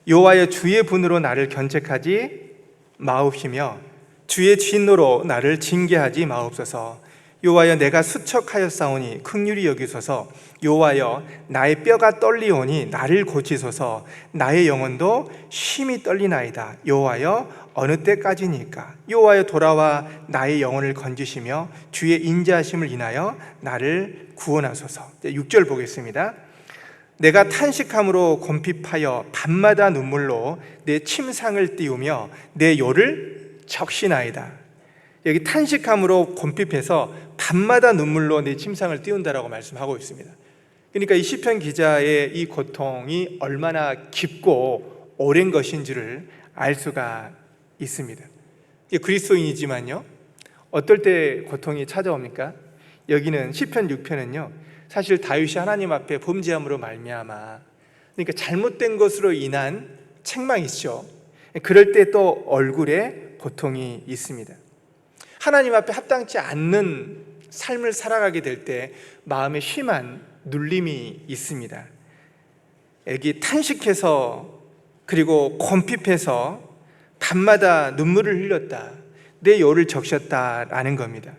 여호와여 주의 분으로 나를 견책하지 마옵시며 주의 진노로 나를 징계하지 마옵소서. 여호와여 내가 수척하였사오니 긍휼히 여기소서. 여호와여 나의 뼈가 떨리오니 나를 고치소서. 나의 영혼도 심히 떨리나이다. 여호와여 어느 때까지니까. 여호와여 돌아와 나의 영혼을 건지시며 주의 인자하심을 인하여 나를 구원하소서. 6절 보겠습니다. 내가 탄식함으로 곰핍하여 밤마다 눈물로 내 침상을 띄우며 내 요를 적시나이다. 여기 탄식함으로 곰핍해서 밤마다 눈물로 내 침상을 띄운다라고 말씀하고 있습니다. 그러니까 이 시편 기자의 이 고통이 얼마나 깊고 오랜 것인지를 알 수가 있습니다. 그리스도인이지만요, 어떨 때 고통이 찾아옵니까? 여기는 시편 6편은요 사실 다윗이 하나님 앞에 범죄함으로 말미암아, 그러니까 잘못된 것으로 인한 책망이죠. 그럴 때 또 얼굴에 고통이 있습니다. 하나님 앞에 합당치 않는 삶을 살아가게 될 때 마음에 심한 눌림이 있습니다. 애기 탄식해서 그리고 곰핍해서 밤마다 눈물을 흘렸다, 내 요를 적셨다라는 겁니다.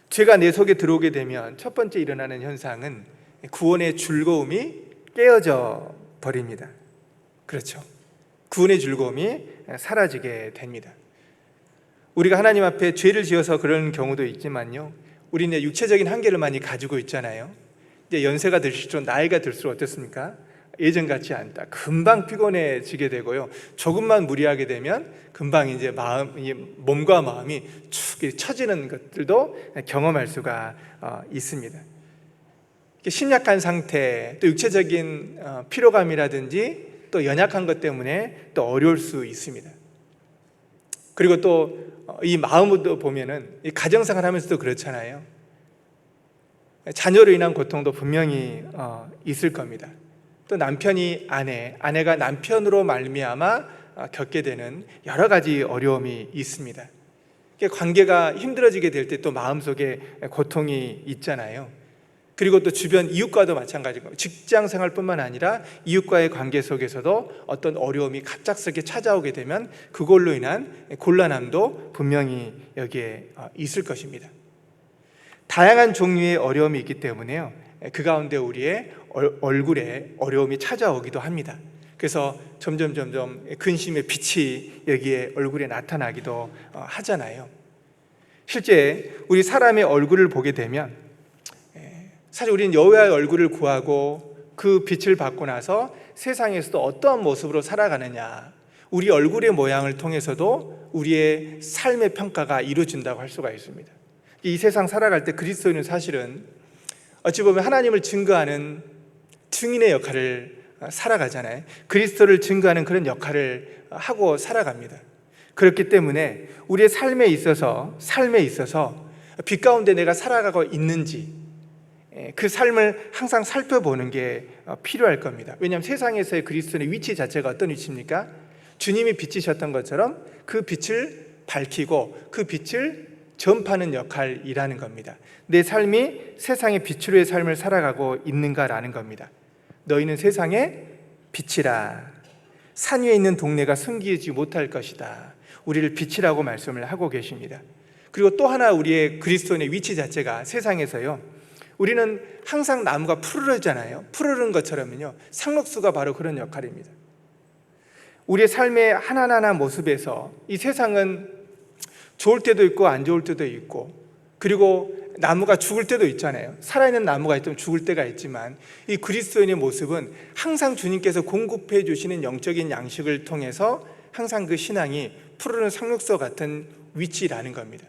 죄가 내 속에 들어오게 되면 첫 번째 일어나는 현상은 구원의 즐거움이 깨어져 버립니다. 그렇죠. 구원의 즐거움이 사라지게 됩니다. 우리가 하나님 앞에 죄를 지어서 그런 경우도 있지만요, 우리는 육체적인 한계를 많이 가지고 있잖아요. 이제 연세가 들수록, 나이가 들수록 어떻습니까? 예전 같지 않다. 금방 피곤해지게 되고요, 조금만 무리하게 되면 금방 이제 몸과 마음이 축 처지는 것들도 경험할 수가 있습니다. 심약한 상태, 또 육체적인 피로감이라든지 또 연약한 것 때문에 또 어려울 수 있습니다. 그리고 또 이 마음도 보면은 이 가정생활 하면서도 그렇잖아요. 자녀로 인한 고통도 분명히 있을 겁니다. 또 남편이 아내가 남편으로 말미암아 겪게 되는 여러 가지 어려움이 있습니다. 관계가 힘들어지게 될 때 또 마음속에 고통이 있잖아요. 그리고 또 주변 이웃과도 마찬가지고, 직장 생활뿐만 아니라 이웃과의 관계 속에서도 어떤 어려움이 갑작스럽게 찾아오게 되면 그걸로 인한 곤란함도 분명히 여기에 있을 것입니다. 다양한 종류의 어려움이 있기 때문에요, 그 가운데 우리의 얼굴에 어려움이 찾아오기도 합니다. 그래서 점점 근심의 빛이 여기에 얼굴에 나타나기도 하잖아요. 실제 우리 사람의 얼굴을 보게 되면 사실 우리는 여호와의 얼굴을 구하고 그 빛을 받고 나서 세상에서도 어떠한 모습으로 살아가느냐, 우리 얼굴의 모양을 통해서도 우리의 삶의 평가가 이루어진다고 할 수가 있습니다. 이 세상 살아갈 때 그리스도인은 사실은 어찌 보면 하나님을 증거하는 증인의 역할을 살아가잖아요. 그리스도를 증거하는 그런 역할을 하고 살아갑니다. 그렇기 때문에 우리의 삶에 있어서 빛 가운데 내가 살아가고 있는지 그 삶을 항상 살펴보는 게 필요할 겁니다. 왜냐하면 세상에서의 그리스도인의 위치 자체가 어떤 위치입니까? 주님이 빛이셨던 것처럼 그 빛을 밝히고 그 빛을 전파하는 역할이라는 겁니다. 내 삶이 세상의 빛으로의 삶을 살아가고 있는가라는 겁니다. 너희는 세상의 빛이라. 산 위에 있는 동네가 숨기지 못할 것이다. 우리를 빛이라고 말씀을 하고 계십니다. 그리고 또 하나 우리의 그리스도인의 위치 자체가 세상에서요, 우리는 항상 나무가 푸르르잖아요. 푸르른 것처럼요, 상록수가 바로 그런 역할입니다. 우리의 삶의 하나하나 모습에서 이 세상은 좋을 때도 있고 안 좋을 때도 있고, 그리고 나무가 죽을 때도 있잖아요. 살아있는 나무가 있으면 죽을 때가 있지만, 이 그리스도인의 모습은 항상 주님께서 공급해 주시는 영적인 양식을 통해서 항상 그 신앙이 푸르른 상록수 같은 위치라는 겁니다.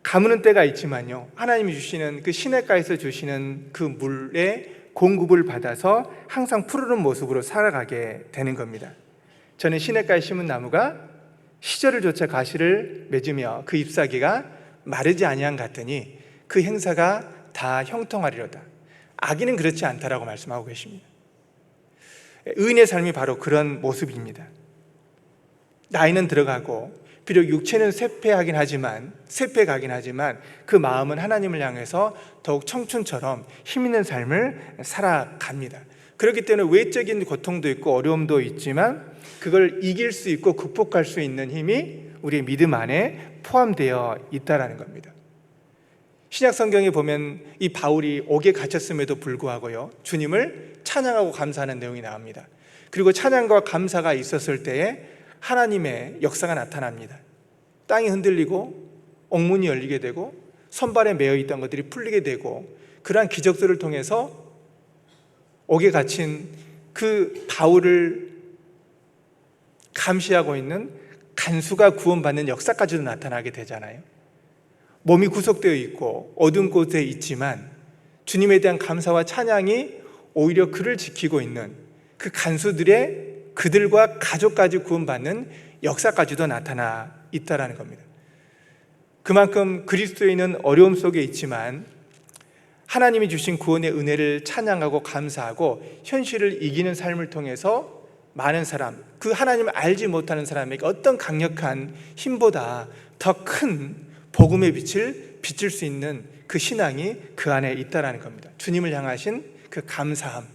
가무는 때가 있지만요, 하나님이 주시는 그 시냇가에서 주시는 그 물의 공급을 받아서 항상 푸르른 모습으로 살아가게 되는 겁니다. 저는 시냇가에 심은 나무가 시절을 조차 가시를 맺으며 그 잎사귀가 마르지 아니한 같으니 그 행사가 다 형통하리로다. 악인은 그렇지 않다라고 말씀하고 계십니다. 의인의 삶이 바로 그런 모습입니다. 나이는 들어가고 비록 육체는 쇠퇴가긴 하지만 그 마음은 하나님을 향해서 더욱 청춘처럼 힘있는 삶을 살아갑니다. 그렇기 때문에 외적인 고통도 있고 어려움도 있지만 그걸 이길 수 있고 극복할 수 있는 힘이 우리의 믿음 안에 포함되어 있다는 겁니다. 신약 성경에 보면 이 바울이 옥에 갇혔음에도 불구하고요, 주님을 찬양하고 감사하는 내용이 나옵니다. 그리고 찬양과 감사가 있었을 때에 하나님의 역사가 나타납니다. 땅이 흔들리고 옥문이 열리게 되고 선발에 매여 있던 것들이 풀리게 되고, 그러한 기적들을 통해서 옥에 갇힌 그 바울을 감시하고 있는 간수가 구원받는 역사까지도 나타나게 되잖아요. 몸이 구속되어 있고 어두운 곳에 있지만 주님에 대한 감사와 찬양이 오히려 그를 지키고 있는 그 간수들의, 그들과 가족까지 구원받는 역사까지도 나타나 있다는 겁니다. 그만큼 그리스도인은 어려움 속에 있지만 하나님이 주신 구원의 은혜를 찬양하고 감사하고 현실을 이기는 삶을 통해서 많은 사람, 그 하나님을 알지 못하는 사람에게 어떤 강력한 힘보다 더 큰 복음의 빛을 비출 수 있는 그 신앙이 그 안에 있다는 겁니다. 주님을 향하신 그 감사함,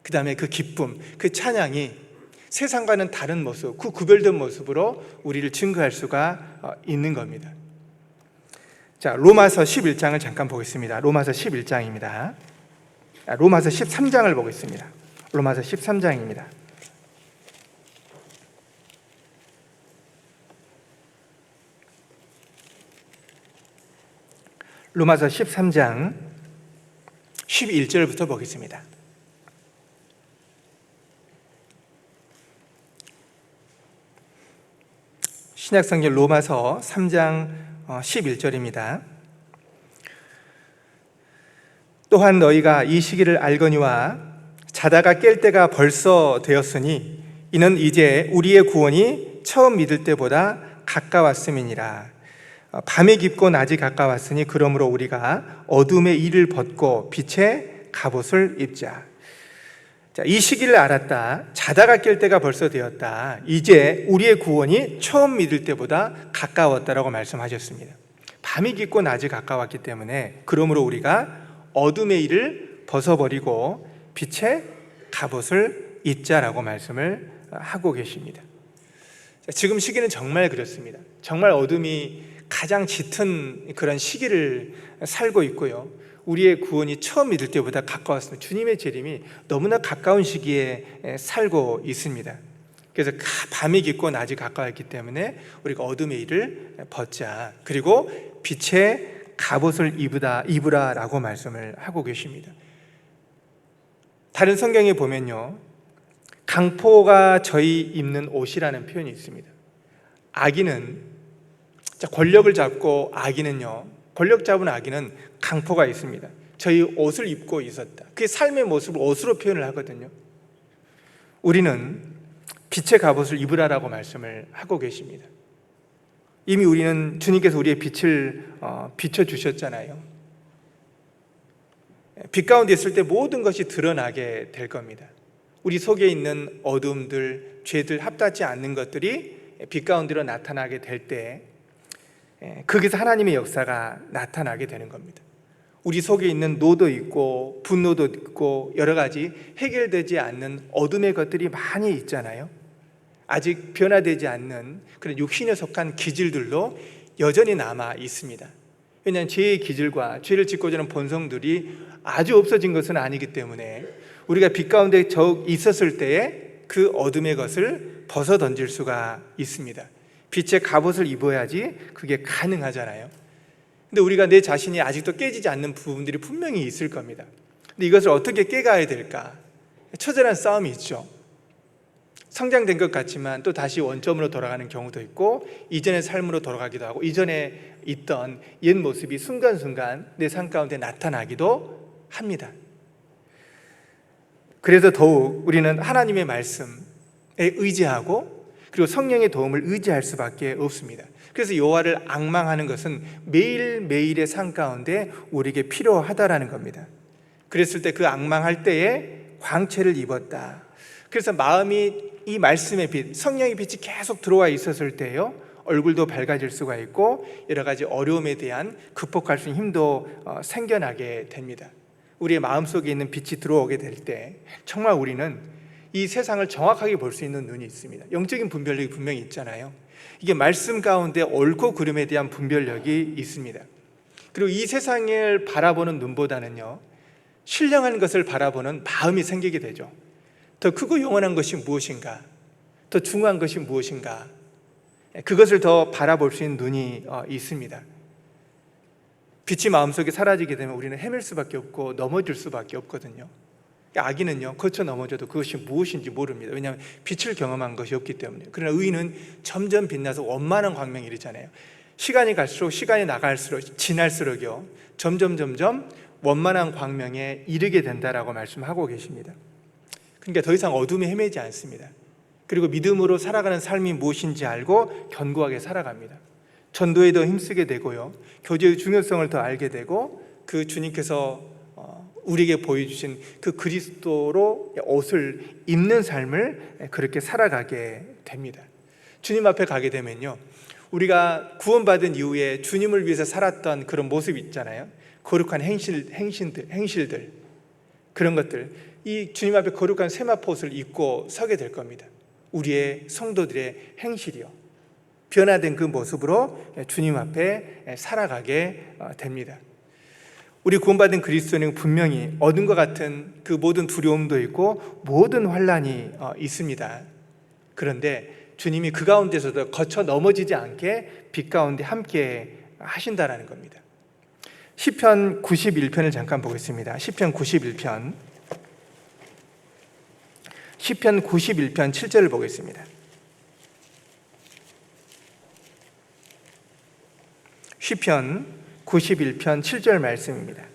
그 다음에 그 기쁨, 그 찬양이 세상과는 다른 모습, 그 구별된 모습으로 우리를 증거할 수가 있는 겁니다. 자, 로마서 11장을 잠깐 보겠습니다. 로마서 11장입니다. 로마서 13장을 보겠습니다. 로마서 13장입니다. 로마서 13장 11절부터 보겠습니다. 신약성경 로마서 3장 11절입니다. 또한 너희가 이 시기를 알거니와 자다가 깰 때가 벌써 되었으니 이는 이제 우리의 구원이 처음 믿을 때보다 가까웠음이니라. 밤이 깊고 낮이 가까웠으니 그러므로 우리가 어둠의 일을 벗고 빛의 갑옷을 입자. 자, 이 시기를 알았다. 자다가 깰 때가 벌써 되었다. 이제 우리의 구원이 처음 믿을 때보다 가까웠다라고 말씀하셨습니다. 밤이 깊고 낮이 가까웠기 때문에 그러므로 우리가 어둠의 일을 벗어버리고 빛의 갑옷을 입자라고 말씀을 하고 계십니다. 자, 지금 시기는 정말 그렇습니다. 정말 어둠이 가장 짙은 그런 시기를 살고 있고요, 우리의 구원이 처음 믿을 때보다 가까웠습니다. 주님의 재림이 너무나 가까운 시기에 살고 있습니다. 그래서 밤이 깊고 낮이 가까웠기 때문에 우리가 어둠의 일을 벗자, 그리고 빛의 갑옷을 입으라라고 말씀을 하고 계십니다. 다른 성경에 보면요, 강포가 저희 입는 옷이라는 표현이 있습니다. 악인은, 권력을 잡고 악인은요, 권력 잡은 악인은 강포가 있습니다. 저희 옷을 입고 있었다. 그게 삶의 모습을 옷으로 표현을 하거든요. 우리는 빛의 갑옷을 입으라라고 말씀을 하고 계십니다. 이미 우리는 주님께서 우리의 빛을 비춰주셨잖아요. 빛 가운데 있을 때 모든 것이 드러나게 될 겁니다. 우리 속에 있는 어둠들, 죄들, 합닿지 않는 것들이 빛 가운데로 나타나게 될 때 거기서 하나님의 역사가 나타나게 되는 겁니다. 우리 속에 있는 노도 있고 분노도 있고 여러 가지 해결되지 않는 어둠의 것들이 많이 있잖아요. 아직 변화되지 않는 그런 육신에 속한 기질들도 여전히 남아 있습니다. 왜냐하면 죄의 기질과 죄를 짓고자 하는 본성들이 아주 없어진 것은 아니기 때문에 우리가 빛 가운데 있었을 때에 그 어둠의 것을 벗어 던질 수가 있습니다. 빛의 갑옷을 입어야지 그게 가능하잖아요. 근데 우리가 내 자신이 아직도 깨지지 않는 부분들이 분명히 있을 겁니다. 근데 이것을 어떻게 깨가야 될까? 처절한 싸움이 있죠. 성장된 것 같지만 또 다시 원점으로 돌아가는 경우도 있고, 이전의 삶으로 돌아가기도 하고, 이전에 있던 옛 모습이 순간순간 내 삶 가운데 나타나기도 합니다. 그래서 더욱 우리는 하나님의 말씀에 의지하고 그리고 성령의 도움을 의지할 수밖에 없습니다. 그래서 여호와를 앙망하는 것은 매일매일의 삶 가운데 우리에게 필요하다라는 겁니다. 그랬을 때 그 앙망할 때에 광채를 입었다. 그래서 마음이 이 말씀의 빛, 성령의 빛이 계속 들어와 있었을 때요, 얼굴도 밝아질 수가 있고 여러 가지 어려움에 대한 극복할 수 있는 힘도 생겨나게 됩니다. 우리의 마음속에 있는 빛이 들어오게 될 때 정말 우리는 이 세상을 정확하게 볼 수 있는 눈이 있습니다. 영적인 분별력이 분명히 있잖아요. 이게 말씀 가운데 옳고 그름에 대한 분별력이 있습니다. 그리고 이 세상을 바라보는 눈보다는요, 신령한 것을 바라보는 마음이 생기게 되죠. 더 크고 영원한 것이 무엇인가, 더 중요한 것이 무엇인가, 그것을 더 바라볼 수 있는 눈이 있습니다. 빛이 마음속에 사라지게 되면 우리는 헤맬 수밖에 없고 넘어질 수밖에 없거든요. 악인은요, 거쳐 넘어져도 그것이 무엇인지 모릅니다. 왜냐하면 빛을 경험한 것이 없기 때문에. 그러나 의인은 점점 빛나서 원만한 광명이 이르잖아요. 시간이 갈수록, 시간이 나갈수록, 지날수록요, 점점 원만한 광명에 이르게 된다라고 말씀하고 계십니다. 그러니까 더 이상 어둠에 헤매지 않습니다. 그리고 믿음으로 살아가는 삶이 무엇인지 알고 견고하게 살아갑니다. 전도에 더 힘쓰게 되고요, 교제의 중요성을 더 알게 되고, 그 주님께서 우리에게 보여주신 그 그리스도로 옷을 입는 삶을 그렇게 살아가게 됩니다. 주님 앞에 가게 되면요, 우리가 구원받은 이후에 주님을 위해서 살았던 그런 모습 있잖아요. 거룩한 행실들, 그런 것들, 이 주님 앞에 거룩한 세마포옷을 입고 서게 될 겁니다. 우리의 성도들의 행실이요, 변화된 그 모습으로 주님 앞에 살아가게 됩니다. 우리 구원받은 그리스도인은 분명히 어둠과 같은 그 모든 두려움도 있고 모든 환난이 있습니다. 그런데 주님이 그 가운데서도 거쳐 넘어지지 않게 빛 가운데 함께 하신다라는 겁니다. 시편 91편을 잠깐 보겠습니다. 시편 91편 7절을 보겠습니다. 시편 91편 7절 말씀입니다.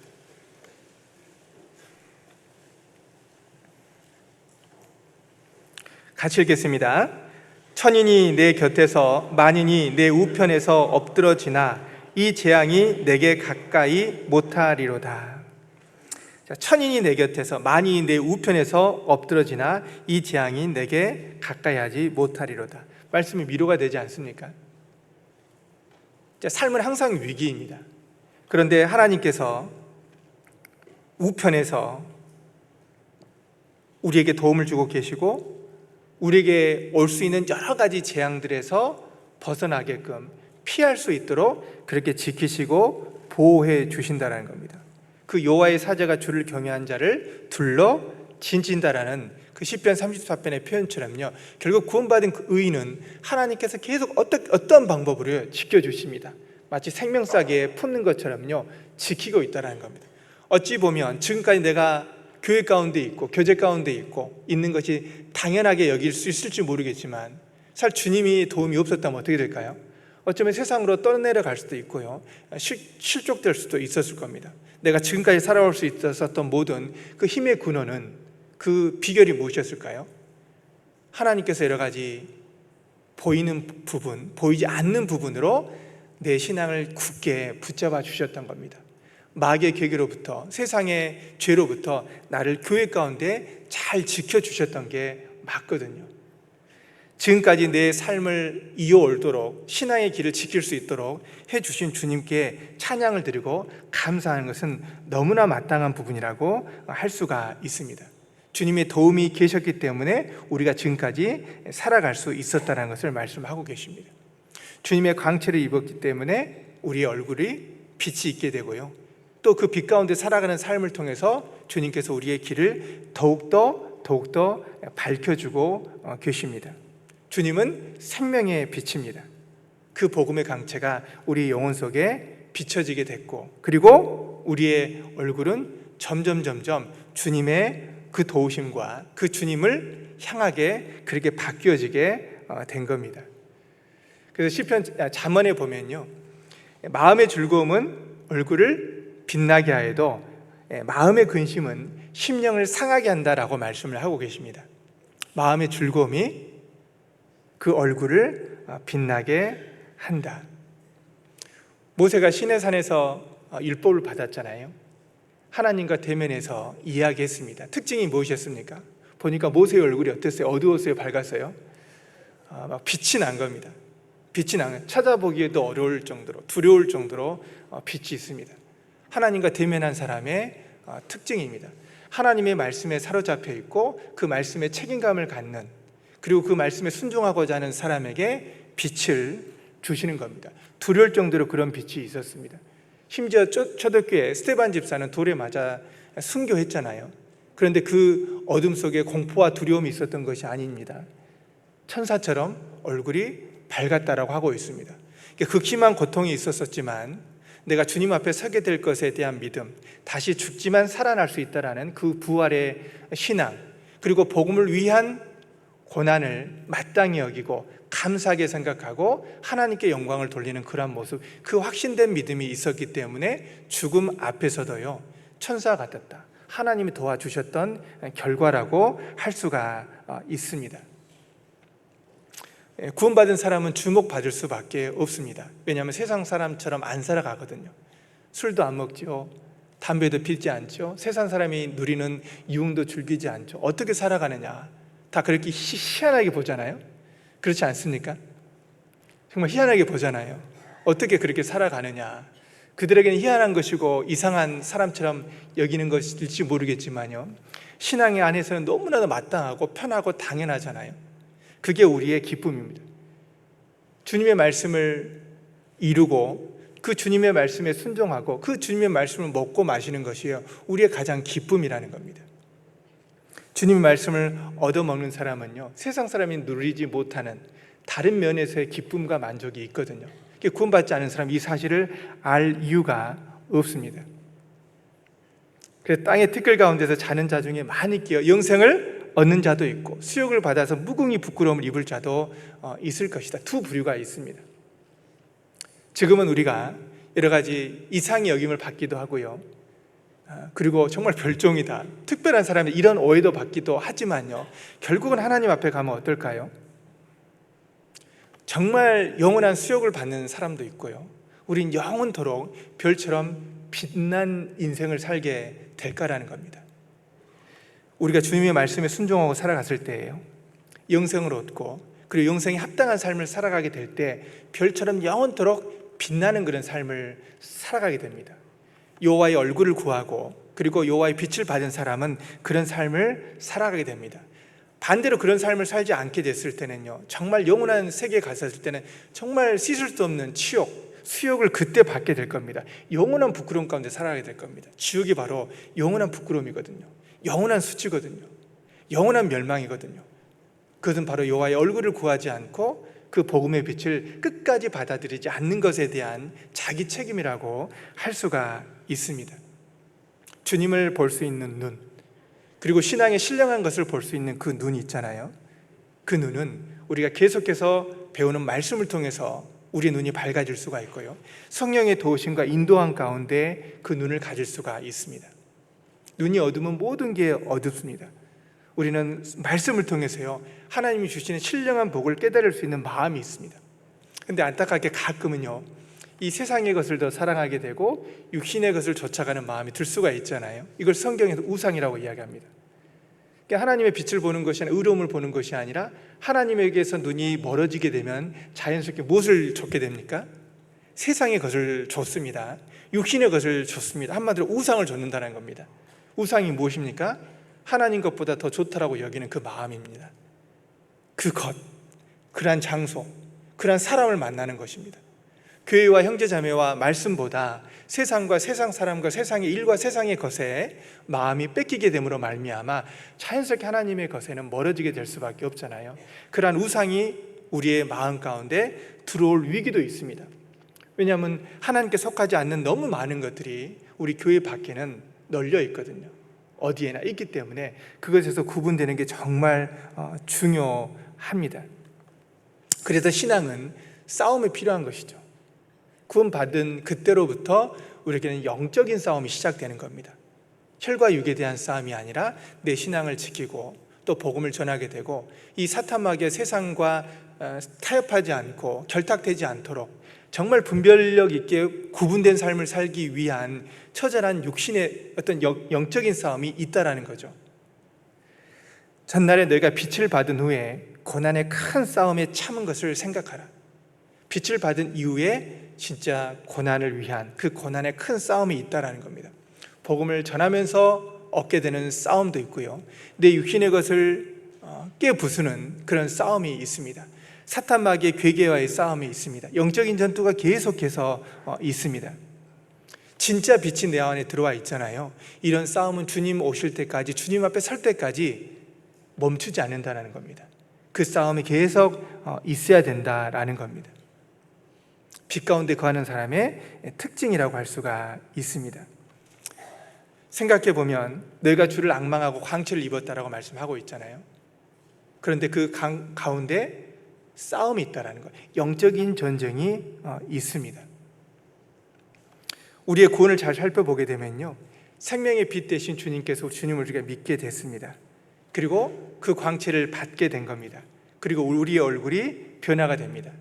같이 읽겠습니다. 천인이 내 곁에서 만인이 내 우편에서 엎드러지나 이 재앙이 내게 가까이 못하리로다. 천인이 내 곁에서 만인이 내 우편에서 엎드러지나 이 재앙이 내게 가까이 하지 못하리로다. 말씀이 위로가 되지 않습니까? 삶은 항상 위기입니다. 그런데 하나님께서 우편에서 우리에게 도움을 주고 계시고 우리에게 올 수 있는 여러 가지 재앙들에서 벗어나게끔 피할 수 있도록 그렇게 지키시고 보호해 주신다는 겁니다. 그 여호와의 사자가 주를 경외한 자를 둘러 진진다라는 그 시편 34편의 표현처럼요, 결국 구원받은 그 의인은 하나님께서 계속 어떤 방법으로 지켜주십니다. 마치 생명싸개에 품는 것처럼요 지키고 있다는 겁니다. 어찌 보면 지금까지 내가 교회 가운데 있고 교제 가운데 있고 있는 것이 당연하게 여길 수 있을지 모르겠지만, 사실 주님이 도움이 없었다면 어떻게 될까요? 어쩌면 세상으로 떠내려갈 수도 있고요, 실족될 수도 있었을 겁니다. 내가 지금까지 살아올 수 있었던 모든 그 힘의 근원은, 그 비결이 무엇이었을까요? 하나님께서 여러 가지 보이는 부분, 보이지 않는 부분으로 내 신앙을 굳게 붙잡아 주셨던 겁니다. 마귀의 계계로부터, 세상의 죄로부터 나를 교회 가운데 잘 지켜주셨던 게 맞거든요. 지금까지 내 삶을 이어올도록, 신앙의 길을 지킬 수 있도록 해주신 주님께 찬양을 드리고 감사하는 것은 너무나 마땅한 부분이라고 할 수가 있습니다. 주님의 도움이 계셨기 때문에 우리가 지금까지 살아갈 수 있었다는 것을 말씀하고 계십니다. 주님의 광채를 입었기 때문에 우리의 얼굴이 빛이 있게 되고요, 또 그 빛 가운데 살아가는 삶을 통해서 주님께서 우리의 길을 더욱더 밝혀주고 계십니다. 주님은 생명의 빛입니다. 그 복음의 강체가 우리 영혼 속에 비춰지게 됐고, 그리고 우리의 얼굴은 점점 주님의 그 도우심과 그 주님을 향하게 그렇게 바뀌어지게 된 겁니다. 그래서 시편 잠언에 보면요, 마음의 즐거움은 얼굴을 빛나게 하여도 마음의 근심은 심령을 상하게 한다라고 말씀을 하고 계십니다. 마음의 즐거움이 그 얼굴을 빛나게 한다. 모세가 시내산에서 율법을 받았잖아요. 하나님과 대면해서 이야기했습니다. 특징이 무엇이었습니까? 보니까 모세의 얼굴이 어땠어요? 어두웠어요? 밝았어요? 막 빛이 난 겁니다. 빛이 나는, 찾아보기에도 어려울 정도로, 두려울 정도로 빛이 있습니다. 하나님과 대면한 사람의 특징입니다. 하나님의 말씀에 사로잡혀 있고 그 말씀에 책임감을 갖는, 그리고 그 말씀에 순종하고자 하는 사람에게 빛을 주시는 겁니다. 두려울 정도로 그런 빛이 있었습니다. 심지어 초대교회 스데반 집사는 돌에 맞아 순교했잖아요. 그런데 그 어둠 속에 공포와 두려움이 있었던 것이 아닙니다. 천사처럼 얼굴이 밝았다라고 하고 있습니다. 극심한 고통이 있었지만 내가 주님 앞에 서게 될 것에 대한 믿음, 다시 죽지만 살아날 수 있다라는 그 부활의 신앙, 그리고 복음을 위한 고난을 마땅히 여기고 감사하게 생각하고 하나님께 영광을 돌리는 그러한 모습, 그 확신된 믿음이 있었기 때문에 죽음 앞에서도요 천사 같았다, 하나님이 도와주셨던 결과라고 할 수가 있습니다. 구원받은 사람은 주목받을 수밖에 없습니다. 왜냐하면 세상 사람처럼 안 살아가거든요. 술도 안 먹죠, 담배도 피지 않죠, 세상 사람이 누리는 유흥도 즐기지 않죠. 어떻게 살아가느냐, 다 그렇게 희한하게 보잖아요. 그렇지 않습니까? 정말 희한하게 보잖아요. 어떻게 그렇게 살아가느냐. 그들에게는 희한한 것이고 이상한 사람처럼 여기는 것일지 모르겠지만요, 신앙의 안에서는 너무나도 마땅하고 편하고 당연하잖아요. 그게 우리의 기쁨입니다. 주님의 말씀을 이루고 그 주님의 말씀에 순종하고 그 주님의 말씀을 먹고 마시는 것이요 우리의 가장 기쁨이라는 겁니다. 주님의 말씀을 얻어먹는 사람은요 세상 사람이 누리지 못하는 다른 면에서의 기쁨과 만족이 있거든요. 구원받지 않은 사람은 이 사실을 알 이유가 없습니다. 그래서 땅의 티끌 가운데서 자는 자 중에 많이 끼어 영생을 얻는 자도 있고 수욕을 받아서 무궁히 부끄러움을 입을 자도 있을 것이다. 두 부류가 있습니다. 지금은 우리가 여러 가지 이상의 여김을 받기도 하고요, 그리고 정말 별종이다, 특별한 사람이 이런 오해도 받기도 하지만요, 결국은 하나님 앞에 가면 어떨까요? 정말 영원한 수욕을 받는 사람도 있고요, 우린 영원토록 별처럼 빛난 인생을 살게 될까라는 겁니다. 우리가 주님의 말씀에 순종하고 살아갔을 때예요, 영생을 얻고 그리고 영생에 합당한 삶을 살아가게 될 때 별처럼 영원토록 빛나는 그런 삶을 살아가게 됩니다. 여호와의 얼굴을 구하고 그리고 여호와의 빛을 받은 사람은 그런 삶을 살아가게 됩니다. 반대로 그런 삶을 살지 않게 됐을 때는요, 정말 영원한 세계에 갔을 때는 정말 씻을 수 없는 치욕, 수욕을 그때 받게 될 겁니다. 영원한 부끄러움 가운데 살아가게 될 겁니다. 지옥이 바로 영원한 부끄러움이거든요, 영원한 수치거든요, 영원한 멸망이거든요. 그것은 바로 여호와의 얼굴을 구하지 않고 그 복음의 빛을 끝까지 받아들이지 않는 것에 대한 자기 책임이라고 할 수가 있습니다. 주님을 볼 수 있는 눈, 그리고 신앙의 신령한 것을 볼 수 있는 그 눈이 있잖아요. 그 눈은 우리가 계속해서 배우는 말씀을 통해서 우리의 눈이 밝아질 수가 있고요, 성령의 도우심과 인도함 가운데 그 눈을 가질 수가 있습니다. 눈이 어두우면 모든 게 어둡습니다. 우리는 말씀을 통해서요 하나님이 주시는 신령한 복을 깨달을 수 있는 마음이 있습니다. 그런데 안타깝게 가끔은요 이 세상의 것을 더 사랑하게 되고 육신의 것을 쫓아가는 마음이 들 수가 있잖아요. 이걸 성경에서 우상이라고 이야기합니다. 그러니까 하나님의 빛을 보는 것이 아니라 의로움을 보는 것이 아니라 하나님에게서 눈이 멀어지게 되면 자연스럽게 무엇을 좇게 됩니까? 세상의 것을 좇습니다. 육신의 것을 좇습니다. 한마디로 우상을 좇는다는 겁니다. 우상이 무엇입니까? 하나님 것보다 더 좋다라고 여기는 그 마음입니다. 그 것, 그러한 장소, 그러한 사람을 만나는 것입니다. 교회와 형제자매와 말씀보다 세상과 세상 사람과 세상의 일과 세상의 것에 마음이 뺏기게 됨으로 말미암아 자연스럽게 하나님의 것에는 멀어지게 될 수밖에 없잖아요. 그러한 우상이 우리의 마음 가운데 들어올 위기도 있습니다. 왜냐하면 하나님께 속하지 않는 너무 많은 것들이 우리 교회 밖에는 널려 있거든요. 어디에나 있기 때문에 그것에서 구분되는 게 정말 중요합니다. 그래서 신앙은 싸움이 필요한 것이죠. 구원받은 그때로부터 우리에게는 영적인 싸움이 시작되는 겁니다. 혈과 육에 대한 싸움이 아니라 내 신앙을 지키고 또 복음을 전하게 되고 이 사탄마귀의 세상과 타협하지 않고 결탁되지 않도록 정말 분별력 있게 구분된 삶을 살기 위한 처절한 육신의 어떤 영적인 싸움이 있다라는 거죠. 전날에 너희가 빛을 받은 후에 고난의 큰 싸움에 참은 것을 생각하라. 빛을 받은 이후에 진짜 고난을 위한 그 고난의 큰 싸움이 있다라는 겁니다. 복음을 전하면서 얻게 되는 싸움도 있고요, 내 육신의 것을 깨부수는 그런 싸움이 있습니다. 사탄 마귀의 괴계와의 싸움이 있습니다. 영적인 전투가 계속해서 있습니다. 진짜 빛이 내 안에 들어와 있잖아요. 이런 싸움은 주님 오실 때까지, 주님 앞에 설 때까지 멈추지 않는다는 겁니다. 그 싸움이 계속 있어야 된다라는 겁니다. 빛 가운데 거하는 사람의 특징이라고 할 수가 있습니다. 생각해 보면 너희가 주를 앙망하고 광채를 입었다라고 말씀하고 있잖아요. 그런데 그 가운데 싸움이 있다라는 거예요. 영적인 전쟁이 있습니다. 우리의 구원을 잘 살펴보게 되면요, 생명의 빛 대신 주님께서 주님을 우리가 믿게 됐습니다. 그리고 그 광채를 받게 된 겁니다. 그리고 우리의 얼굴이 변화가 됩니다.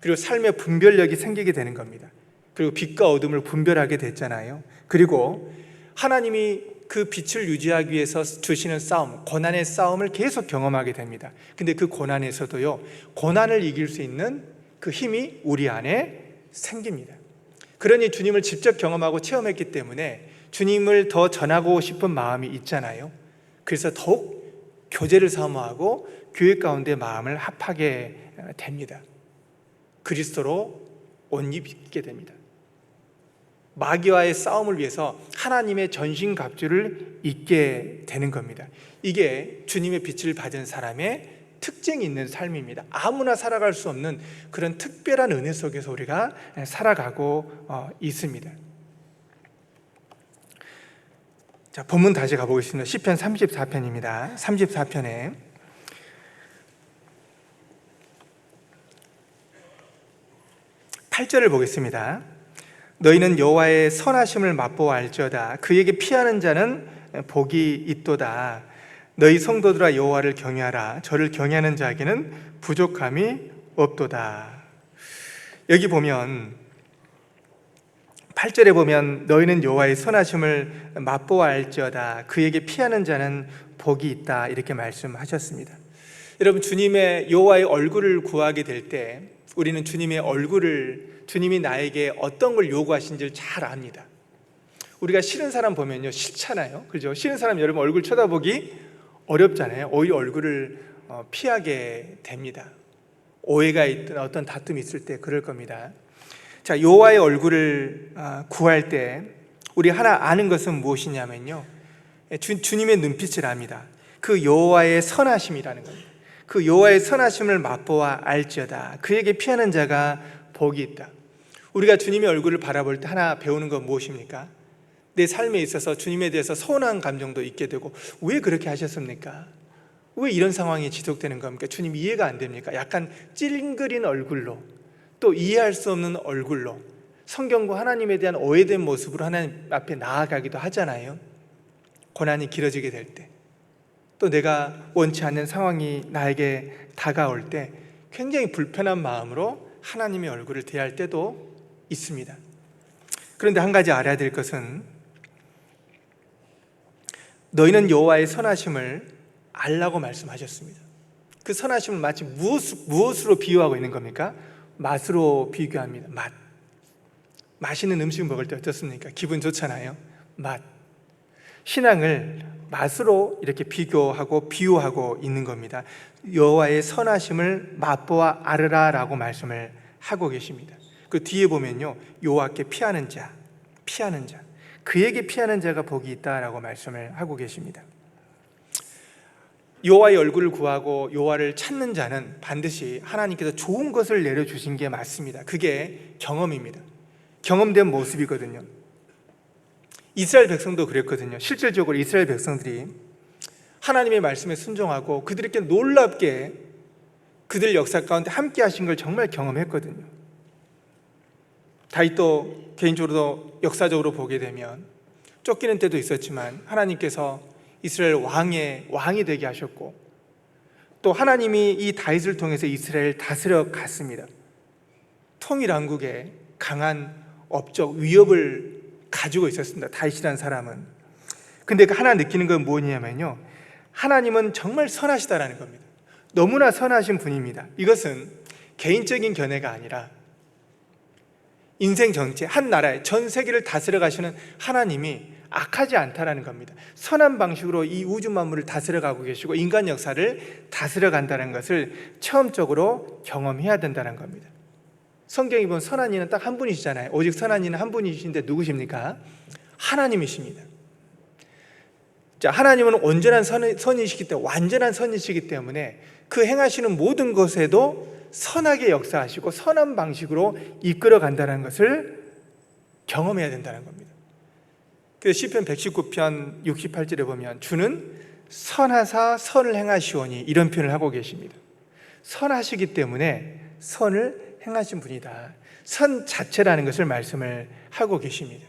그리고 삶의 분별력이 생기게 되는 겁니다. 그리고 빛과 어둠을 분별하게 됐잖아요. 그리고 하나님이 그 빛을 유지하기 위해서 주시는 싸움, 고난의 싸움을 계속 경험하게 됩니다. 근데 그 고난에서도요, 고난을 이길 수 있는 그 힘이 우리 안에 생깁니다. 그러니 주님을 직접 경험하고 체험했기 때문에 주님을 더 전하고 싶은 마음이 있잖아요. 그래서 더욱 교제를 사모하고 교회 가운데 마음을 합하게 됩니다. 그리스도로 옷 입게 됩니다. 마귀와의 싸움을 위해서 하나님의 전신갑주를 입게 되는 겁니다. 이게 주님의 빛을 받은 사람의 특징이 있는 삶입니다. 아무나 살아갈 수 없는 그런 특별한 은혜 속에서 우리가 살아가고 있습니다. 자, 본문 다시 가보겠습니다. 시편 34편입니다. 34편에 8절을 보겠습니다. 너희는 여호와의 선하심을 맛보아 알지어다. 그에게 피하는 자는 복이 있도다. 너희 성도들아 여호와를 경외하라. 저를 경외하는 자에게는 부족함이 없도다. 여기 보면 8절에 보면 너희는 여호와의 선하심을 맛보아 알지어다. 그에게 피하는 자는 복이 있다. 이렇게 말씀하셨습니다. 여러분, 주님의 여호와의 얼굴을 구하게 될 때 우리는 주님의 얼굴을, 주님이 나에게 어떤 걸 요구하신지를 잘 압니다. 우리가 싫은 사람 보면요, 싫잖아요. 그죠? 싫은 사람 여러분 얼굴 쳐다보기 어렵잖아요. 오히려 얼굴을 피하게 됩니다. 오해가 있든 어떤 다툼이 있을 때 그럴 겁니다. 자, 여호와의 얼굴을 구할 때 우리 하나 아는 것은 무엇이냐면요, 주님의 눈빛을 압니다. 그 여호와의 선하심이라는 겁니다. 그 여호와의 선하심을 맛보아 알지어다. 그에게 피하는 자가 복이 있다. 우리가 주님의 얼굴을 바라볼 때 하나 배우는 건 무엇입니까? 내 삶에 있어서 주님에 대해서 서운한 감정도 있게 되고, 왜 그렇게 하셨습니까? 왜 이런 상황이 지속되는 겁니까? 주님 이해가 안 됩니까? 약간 찡그린 얼굴로, 또 이해할 수 없는 얼굴로 성경과 하나님에 대한 오해된 모습으로 하나님 앞에 나아가기도 하잖아요. 고난이 길어지게 될 때, 또 내가 원치 않는 상황이 나에게 다가올 때 굉장히 불편한 마음으로 하나님의 얼굴을 대할 때도 있습니다. 그런데 한 가지 알아야 될 것은, 너희는 여호와의 선하심을 알라고 말씀하셨습니다. 그 선하심을 마치 무엇으로 비유하고 있는 겁니까? 맛으로 비교합니다. 맛. 맛있는 음식 먹을 때 어떻습니까? 기분 좋잖아요. 맛. 신앙을 맛으로 이렇게 비교하고 비유하고 있는 겁니다. 여호와의 선하심을 맛보아 알으라라고 말씀을 하고 계십니다. 그 뒤에 보면요, 여호와께 피하는 자, 그에게 피하는 자가 복이 있다라고 말씀을 하고 계십니다. 여호와의 얼굴을 구하고 여호와를 찾는 자는 반드시 하나님께서 좋은 것을 내려주신 게 맞습니다. 그게 경험입니다. 경험된 모습이거든요. 이스라엘 백성도 그랬거든요. 실질적으로 이스라엘 백성들이 하나님의 말씀에 순종하고 그들에게 놀랍게 그들 역사 가운데 함께 하신 걸 정말 경험했거든요. 다윗도 개인적으로 역사적으로 보게 되면 쫓기는 때도 있었지만 하나님께서 이스라엘 왕이 되게 하셨고, 또 하나님이 이 다윗을 통해서 이스라엘을 다스려 갔습니다. 통일왕국의 강한 업적 위협을 가지고 있었습니다. 다윗이라는 사람은. 근데 하나 느끼는 건 뭐냐면요, 하나님은 정말 선하시다라는 겁니다. 너무나 선하신 분입니다. 이것은 개인적인 견해가 아니라 인생 전체, 한 나라의 전 세계를 다스려 가시는 하나님이 악하지 않다라는 겁니다. 선한 방식으로 이 우주 만물을 다스려 가고 계시고 인간 역사를 다스려 간다는 것을 체험적으로 경험해야 된다는 겁니다. 성경이 보면 선한 이는 딱 한 분이시잖아요. 오직 선한 이는 한 분이신데 누구십니까? 하나님이십니다. 자, 하나님은 온전한 선이시기 때문에, 완전한 선이시기 때문에 그 행하시는 모든 것에도 선하게 역사하시고 선한 방식으로 이끌어 간다는 것을 경험해야 된다는 겁니다. 그래서 시편 119편 68절에 보면 주는 선하사 선을 행하시오니 이런 표현을 하고 계십니다. 선하시기 때문에 선을 행하신 분이다. 선 자체라는 것을 말씀을 하고 계십니다.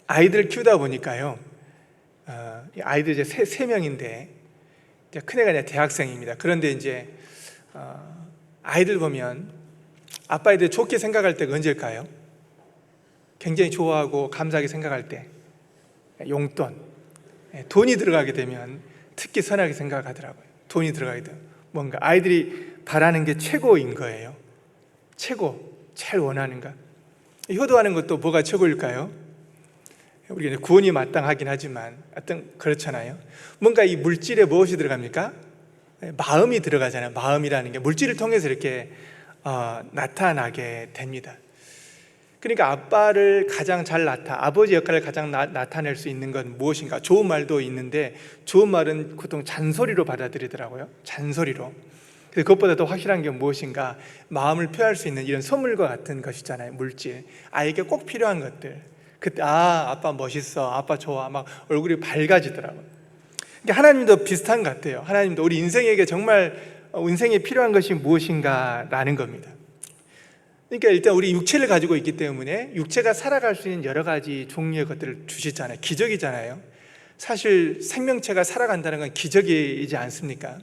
아이들 키우다 보니까요, 아이들 이제 세 명인데, 큰애가 이제 대학생입니다. 그런데 이제 아이들 보면 아빠애들 좋게 생각할 때가 언제일까요? 굉장히 좋아하고 감사하게 생각할 때, 용돈, 돈이 들어가게 되면 특히 선하게 생각하더라고요. 돈이 들어가게 되면 뭔가 아이들이 바라는 게 최고인 거예요. 최고, 제일 원하는 것. 효도하는 것도 뭐가 최고일까요? 우리가 구원이 마땅하긴 하지만 어떤 그렇잖아요. 뭔가 이 물질에 무엇이 들어갑니까? 마음이 들어가잖아요. 마음이라는 게 물질을 통해서 이렇게 나타나게 됩니다. 그러니까 아빠를 가장 잘 아버지 역할을 가장 나타낼 수 있는 건 무엇인가? 좋은 말도 있는데 좋은 말은 보통 잔소리로 받아들이더라고요. 잔소리로. 그것보다 더 확실한 게 무엇인가? 마음을 표할 수 있는 이런 선물과 같은 것이잖아요. 물질. 아이에게 꼭 필요한 것들. 그때 아빠 멋있어, 아빠 좋아, 막 얼굴이 밝아지더라고요. 그러니까 하나님도 비슷한 것 같아요. 하나님도 우리 인생에게 정말 인생에 필요한 것이 무엇인가라는 겁니다. 그러니까 일단 우리 육체를 가지고 있기 때문에 육체가 살아갈 수 있는 여러 가지 종류의 것들을 주시잖아요. 기적이잖아요. 사실 생명체가 살아간다는 건 기적이지 않습니까?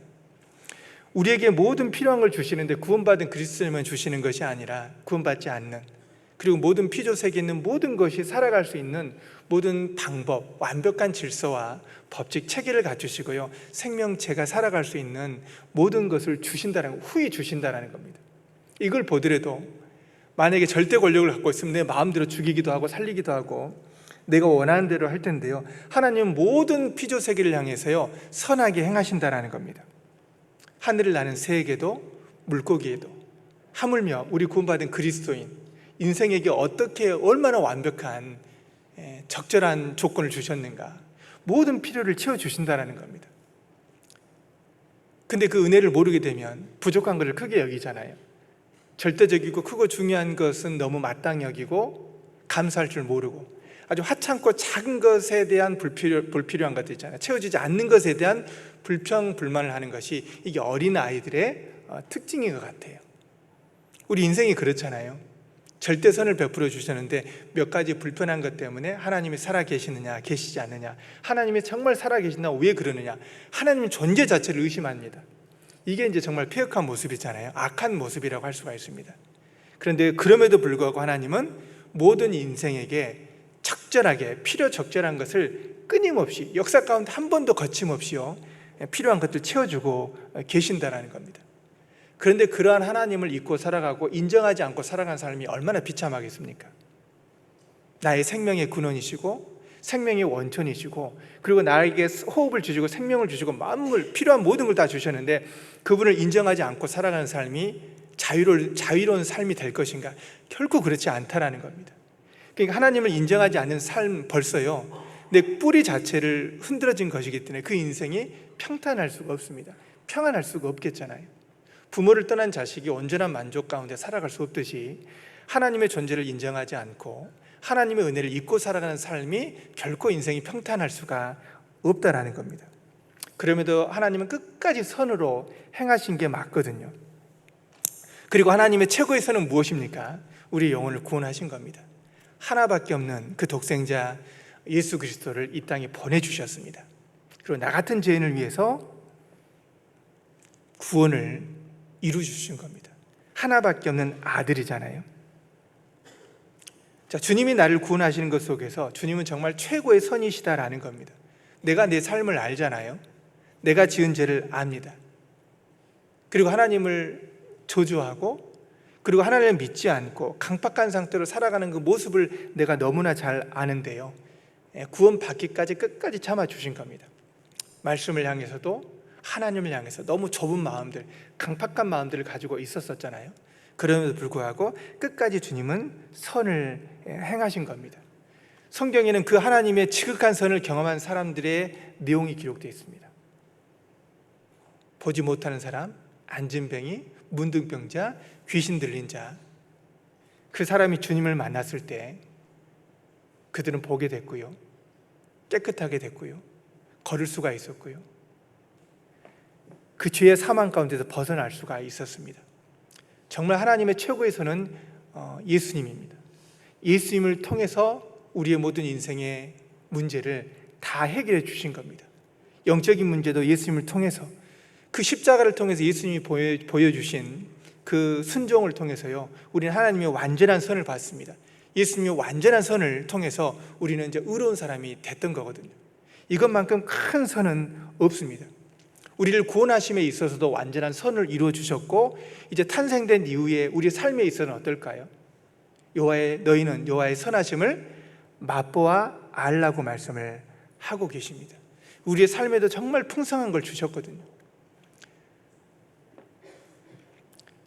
우리에게 모든 필요한 걸 주시는데 구원받은 그리스도인만 주시는 것이 아니라 구원받지 않는, 그리고 모든 피조세계에 있는 모든 것이 살아갈 수 있는 모든 방법, 완벽한 질서와 법칙, 체계를 갖추시고요, 생명체가 살아갈 수 있는 모든 것을 주신다는, 후히 주신다는 겁니다. 이걸 보더라도 만약에 절대 권력을 갖고 있으면 내 마음대로 죽이기도 하고 살리기도 하고 내가 원하는 대로 할 텐데요, 하나님은 모든 피조세계를 향해서요 선하게 행하신다는 겁니다. 하늘을 나는 새에게도 물고기에도, 하물며 우리 구원받은 그리스도인 인생에게 어떻게 얼마나 완벽한 적절한 조건을 주셨는가, 모든 필요를 채워주신다는 겁니다. 근데 그 은혜를 모르게 되면 부족한 것을 크게 여기잖아요. 절대적이고 크고 중요한 것은 너무 마땅히 여기고 감사할 줄 모르고 아주 하찮고 작은 것에 대한 불필요한 것들 있잖아요. 채워지지 않는 것에 대한 불평, 불만을 하는 것이 이게 어린아이들의 특징인 것 같아요. 우리 인생이 그렇잖아요. 절대선을 베풀어 주셨는데 몇 가지 불편한 것 때문에 하나님이 살아계시느냐 계시지 않느냐, 하나님이 정말 살아계시나 왜 그러느냐, 하나님 존재 자체를 의심합니다. 이게 이제 정말 폐역한 모습이잖아요. 악한 모습이라고 할 수가 있습니다. 그런데 그럼에도 불구하고 하나님은 모든 인생에게 적절하게 필요 적절한 것을 끊임없이 역사 가운데 한 번도 거침없이요 필요한 것들 채워주고 계신다라는 겁니다. 그런데 그러한 하나님을 잊고 살아가고 인정하지 않고 살아가는 삶이 얼마나 비참하겠습니까? 나의 생명의 근원이시고 생명의 원천이시고 그리고 나에게 호흡을 주시고 생명을 주시고 만물 필요한 모든 걸 다 주셨는데 그분을 인정하지 않고 살아가는 삶이 자유로운 삶이 될 것인가? 결코 그렇지 않다라는 겁니다. 그러니까 하나님을 인정하지 않는 삶, 벌써요 내 뿌리 자체를 흔들어진 것이기 때문에 그 인생이 평탄할 수가 없습니다. 평안할 수가 없겠잖아요. 부모를 떠난 자식이 온전한 만족 가운데 살아갈 수 없듯이 하나님의 존재를 인정하지 않고 하나님의 은혜를 잊고 살아가는 삶이 결코 인생이 평탄할 수가 없다라는 겁니다. 그럼에도 하나님은 끝까지 선으로 행하신 게 맞거든요. 그리고 하나님의 최고의 선은 무엇입니까? 우리 영혼을 구원하신 겁니다. 하나밖에 없는 그 독생자 예수 그리스도를 이 땅에 보내주셨습니다. 그리고 나 같은 죄인을 위해서 구원을 이루어주신 겁니다. 하나밖에 없는 아들이잖아요. 자, 주님이 나를 구원하시는 것 속에서 주님은 정말 최고의 선이시다라는 겁니다. 내가 내 삶을 알잖아요. 내가 지은 죄를 압니다. 그리고 하나님을 저주하고 그리고 하나님을 믿지 않고 강팍한 상태로 살아가는 그 모습을 내가 너무나 잘 아는데요, 구원받기까지 끝까지 참아주신 겁니다. 말씀을 향해서도 하나님을 향해서 너무 좁은 마음들, 강팍한 마음들을 가지고 있었잖아요. 그럼에도 불구하고 끝까지 주님은 선을 행하신 겁니다. 성경에는 그 하나님의 지극한 선을 경험한 사람들의 내용이 기록되어 있습니다. 보지 못하는 사람, 안진뱅이, 문둥병자, 귀신 들린 자, 그 사람이 주님을 만났을 때 그들은 보게 됐고요, 깨끗하게 됐고요, 걸을 수가 있었고요, 그 죄의 사망 가운데서 벗어날 수가 있었습니다. 정말 하나님의 최고의 선은 예수님입니다. 예수님을 통해서 우리의 모든 인생의 문제를 다 해결해 주신 겁니다. 영적인 문제도 예수님을 통해서, 그 십자가를 통해서 예수님이 보여주신 그 순종을 통해서요, 우리는 하나님의 완전한 선을 받습니다. 예수님의 완전한 선을 통해서 우리는 이제 의로운 사람이 됐던 거거든요. 이것만큼 큰 선은 없습니다. 우리를 구원하심에 있어서도 완전한 선을 이루어 주셨고, 이제 탄생된 이후에 우리 삶에 있어서는 어떨까요? 너희는 여호와의 선하심을 맛보아 알라고 말씀을 하고 계십니다. 우리의 삶에도 정말 풍성한 걸 주셨거든요.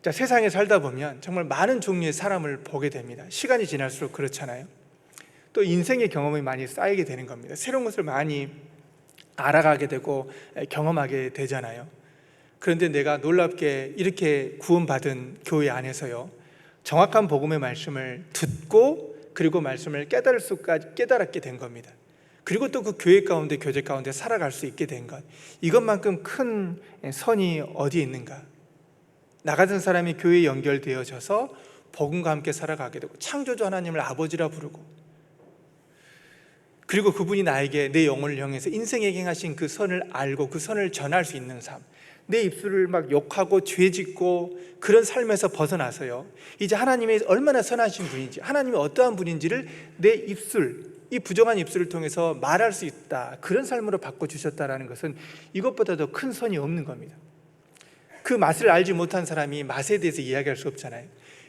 자, 세상에 살다 보면 정말 많은 종류의 사람을 보게 됩니다. 시간이 지날수록 그렇잖아요. 또 인생의 경험이 많이 쌓이게 되는 겁니다. 새로운 것을 많이 알아가게 되고 경험하게 되잖아요. 그런데 내가 놀랍게 이렇게 구원받은 교회 안에서요, 정확한 복음의 말씀을 듣고 그리고 말씀을 깨달았게 된 겁니다. 그리고 또 그 교회 가운데, 교제 가운데 살아갈 수 있게 된 것, 이것만큼 큰 선이 어디에 있는가? 나 같은 사람이 교회에 연결되어져서 복음과 함께 살아가게 되고, 창조주 하나님을 아버지라 부르고, 그리고 그분이 나에게 내 영혼을 향해서 인생에 행하신 그 선을 알고 그 선을 전할 수 있는 삶, 내 입술을 막 욕하고 죄짓고 그런 삶에서 벗어나서요, 이제 하나님이 얼마나 선하신 분인지, 하나님이 어떠한 분인지를 내 입술, 이 부정한 입술을 통해서 말할 수 있다, 그런 삶으로 바꿔주셨다는 것은 이것보다 더 큰 선이 없는 겁니다. 그 맛을 알지 못한 사람이 맛에 대해서 이야기할 수 없잖아요.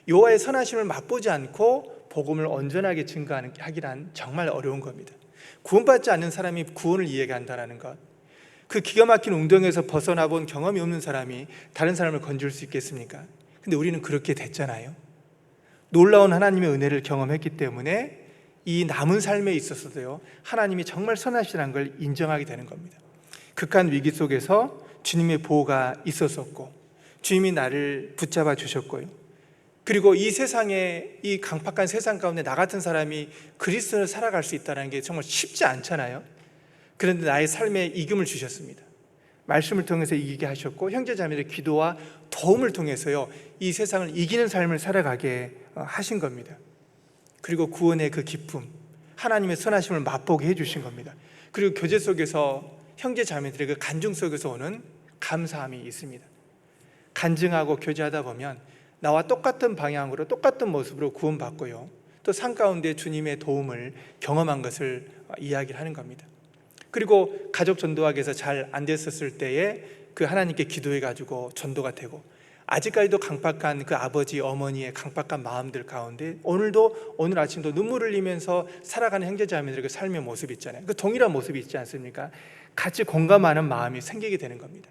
여호와의 선하심을 맛보지 않고 복음을 온전하게 증거하기란 정말 어려운 겁니다. 구원받지 않는 사람이 구원을 이야기한다는 것, 그 기가 막힌 웅덩이에서 벗어나 본 경험이 없는 사람이 다른 사람을 건질 수 있겠습니까? 근데 우리는 그렇게 됐잖아요. 놀라운 하나님의 은혜를 경험했기 때문에 이 남은 삶에 있어서도요, 하나님이 정말 선하시라는 걸 인정하게 되는 겁니다. 극한 위기 속에서 주님의 보호가 있었었고, 주님이 나를 붙잡아 주셨고요, 그리고 이 세상에, 이 강팍한 세상 가운데 나 같은 사람이 그리스도를 살아갈 수 있다는 게 정말 쉽지 않잖아요. 그런데 나의 삶에 이김을 주셨습니다. 말씀을 통해서 이기게 하셨고, 형제자매의 기도와 도움을 통해서요, 이 세상을 이기는 삶을 살아가게 하신 겁니다. 그리고 구원의 그 기쁨, 하나님의 선하심을 맛보게 해주신 겁니다. 그리고 교제 속에서 형제자매들의 그 간증 속에서 오는 감사함이 있습니다. 간증하고 교제하다 보면 나와 똑같은 방향으로, 똑같은 모습으로 구원받고요, 또 삶 가운데 주님의 도움을 경험한 것을 이야기를 하는 겁니다. 그리고 가족 전도학에서 잘 안 됐었을 때에 그 하나님께 기도해가지고 전도가 되고, 아직까지도 강팍한 그 아버지 어머니의 강팍한 마음들 가운데 오늘 아침도 눈물을 흘리면서 살아가는 형제자매들의 그 삶의 모습이 있잖아요. 그 동일한 모습이 있지 않습니까? 같이 공감하는 마음이 생기게 되는 겁니다.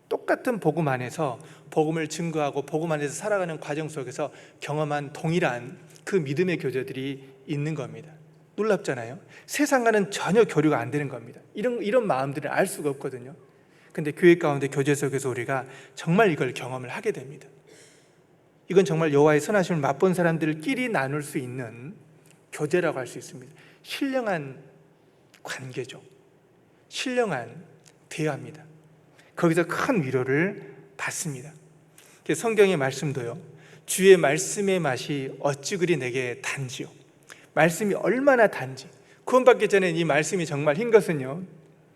똑같은 복음 안에서 복음을 증거하고 복음 안에서 살아가는 과정 속에서 경험한 동일한 그 믿음의 교제들이 있는 겁니다. 놀랍잖아요. 세상과는 전혀 교류가 안 되는 겁니다. 이런 마음들을 알 수가 없거든요. 근데 교회 가운데 교제 속에서 우리가 정말 이걸 경험을 하게 됩니다. 이건 정말 여호와의 선하심을 맛본 사람들끼리 나눌 수 있는 교제라고 할 수 있습니다. 신령한 관계죠. 신령한 대화입니다. 거기서 큰 위로를 받습니다. 성경의 말씀도요, 주의 말씀의 맛이 어찌 그리 내게 단지요. 말씀이 얼마나 단지, 구원받기 전에 이 말씀이 정말 흰 것은요,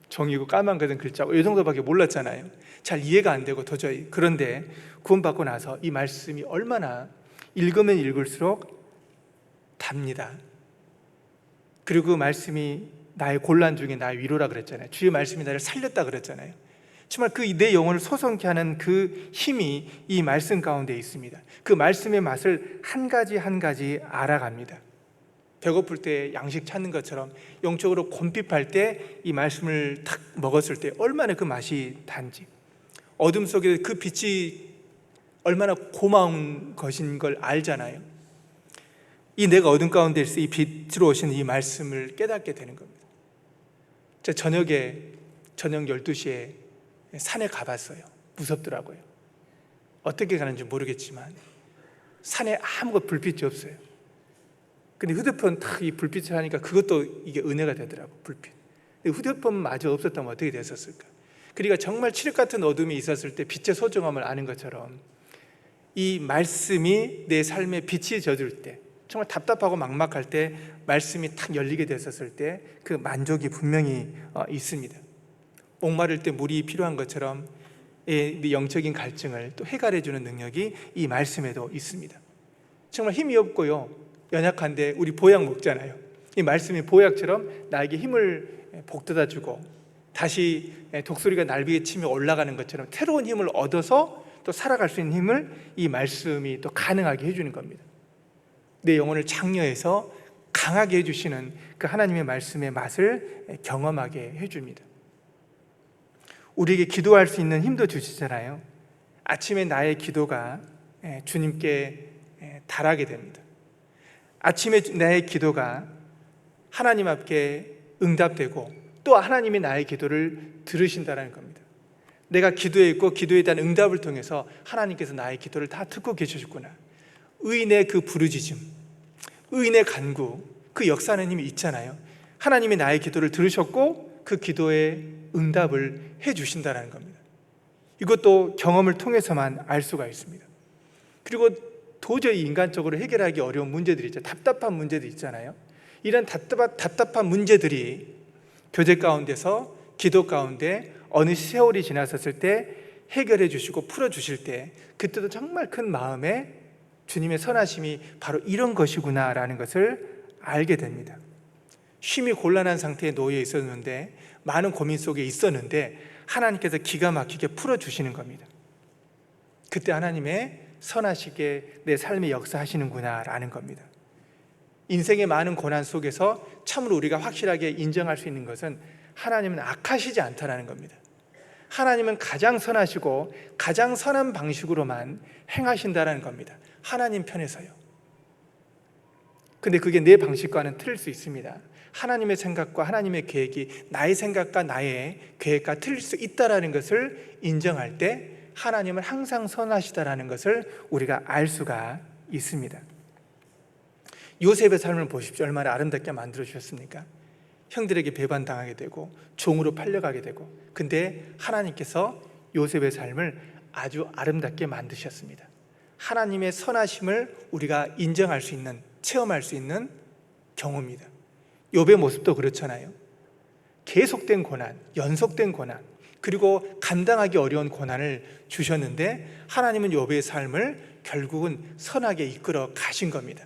종이고 까만 것은 글자고 이 정도밖에 몰랐잖아요. 잘 이해가 안 되고 도저히. 그런데 구원받고 나서 이 말씀이 얼마나 읽으면 읽을수록 답니다. 그리고 그 말씀이 나의 곤란 중에 나의 위로라 그랬잖아요. 주의 말씀이 나를 살렸다 그랬잖아요. 정말 그 내 영혼을 소성케 하는 그 힘이 이 말씀 가운데 있습니다. 그 말씀의 맛을 한 가지 한 가지 알아갑니다. 배고플 때 양식 찾는 것처럼 영적으로 곤핍할 때 이 말씀을 탁 먹었을 때 얼마나 그 맛이 단지, 어둠 속에 그 빛이 얼마나 고마운 것인 걸 알잖아요. 이 내가 어둠 가운데 있어 이 빛으로 오신 이 말씀을 깨닫게 되는 겁니다. 제가 저녁 12시에 산에 가봤어요. 무섭더라고요. 어떻게 가는지 모르겠지만 산에 아무것도 불빛이 없어요. 근데 휴대폰 딱 이 불빛을 하니까 그것도 이게 은혜가 되더라고. 불빛. 휴대폰마저 없었다면 어떻게 됐었을까? 그러니까 정말 칠흑 같은 어둠이 있었을 때 빛의 소중함을 아는 것처럼 이 말씀이 내 삶에 빛이 젖을 때, 정말 답답하고 막막할 때 말씀이 탁 열리게 됐었을 때 그 만족이 분명히 있습니다. 목마를 때 물이 필요한 것처럼 영적인 갈증을 또 해결해주는 능력이 이 말씀에도 있습니다. 정말 힘이 없고요, 연약한데 우리 보약 먹잖아요. 이 말씀이 보약처럼 나에게 힘을 복돋아주고 다시 독수리가 날비에 치며 올라가는 것처럼 새로운 힘을 얻어서 또 살아갈 수 있는 힘을 이 말씀이 또 가능하게 해주는 겁니다. 내 영혼을 장려해서 강하게 해주시는 그 하나님의 말씀의 맛을 경험하게 해줍니다. 우리에게 기도할 수 있는 힘도 주시잖아요. 아침에 나의 기도가 주님께 달하게 됩니다. 아침에 나의 기도가 하나님 앞에 응답되고 또 하나님이 나의 기도를 들으신다는 겁니다. 내가 기도했고 기도에 대한 응답을 통해서 하나님께서 나의 기도를 다 듣고 계셨구나. 의인의 그 부르짖음, 의인의 간구, 그 역사하는 힘이 있잖아요. 하나님이 나의 기도를 들으셨고 그 기도에 응답을 해주신다는 겁니다. 이것도 경험을 통해서만 알 수가 있습니다. 그리고 도저히 인간적으로 해결하기 어려운 문제들이 있죠. 답답한 문제들 있잖아요. 이런 답답한 문제들이 교제 가운데서, 기도 가운데 어느 세월이 지났었을 때 해결해 주시고 풀어 주실 때, 그때도 정말 큰 마음에 주님의 선하심이 바로 이런 것이구나라는 것을 알게 됩니다. 쉼이 곤란한 상태에 놓여 있었는데, 많은 고민 속에 있었는데 하나님께서 기가 막히게 풀어 주시는 겁니다. 그때 하나님의 선하시게 내 삶에 역사하시는구나 라는 겁니다. 인생의 많은 고난 속에서 참으로 우리가 확실하게 인정할 수 있는 것은 하나님은 악하시지 않다라는 겁니다. 하나님은 가장 선하시고 가장 선한 방식으로만 행하신다라는 겁니다. 하나님 편에서요. 근데 그게 내 방식과는 틀릴 수 있습니다. 하나님의 생각과 하나님의 계획이 나의 생각과 나의 계획과 틀릴 수 있다는 것을 인정할 때 하나님은 항상 선하시다라는 것을 우리가 알 수가 있습니다. 요셉의 삶을 보십시오. 얼마나 아름답게 만들어주셨습니까? 형들에게 배반당하게 되고 종으로 팔려가게 되고, 근데 하나님께서 요셉의 삶을 아주 아름답게 만드셨습니다. 하나님의 선하심을 우리가 인정할 수 있는, 체험할 수 있는 경우입니다. 욥의 모습도 그렇잖아요. 계속된 고난, 연속된 고난, 그리고 감당하기 어려운 고난을 주셨는데 하나님은 욥의 삶을 결국은 선하게 이끌어 가신 겁니다.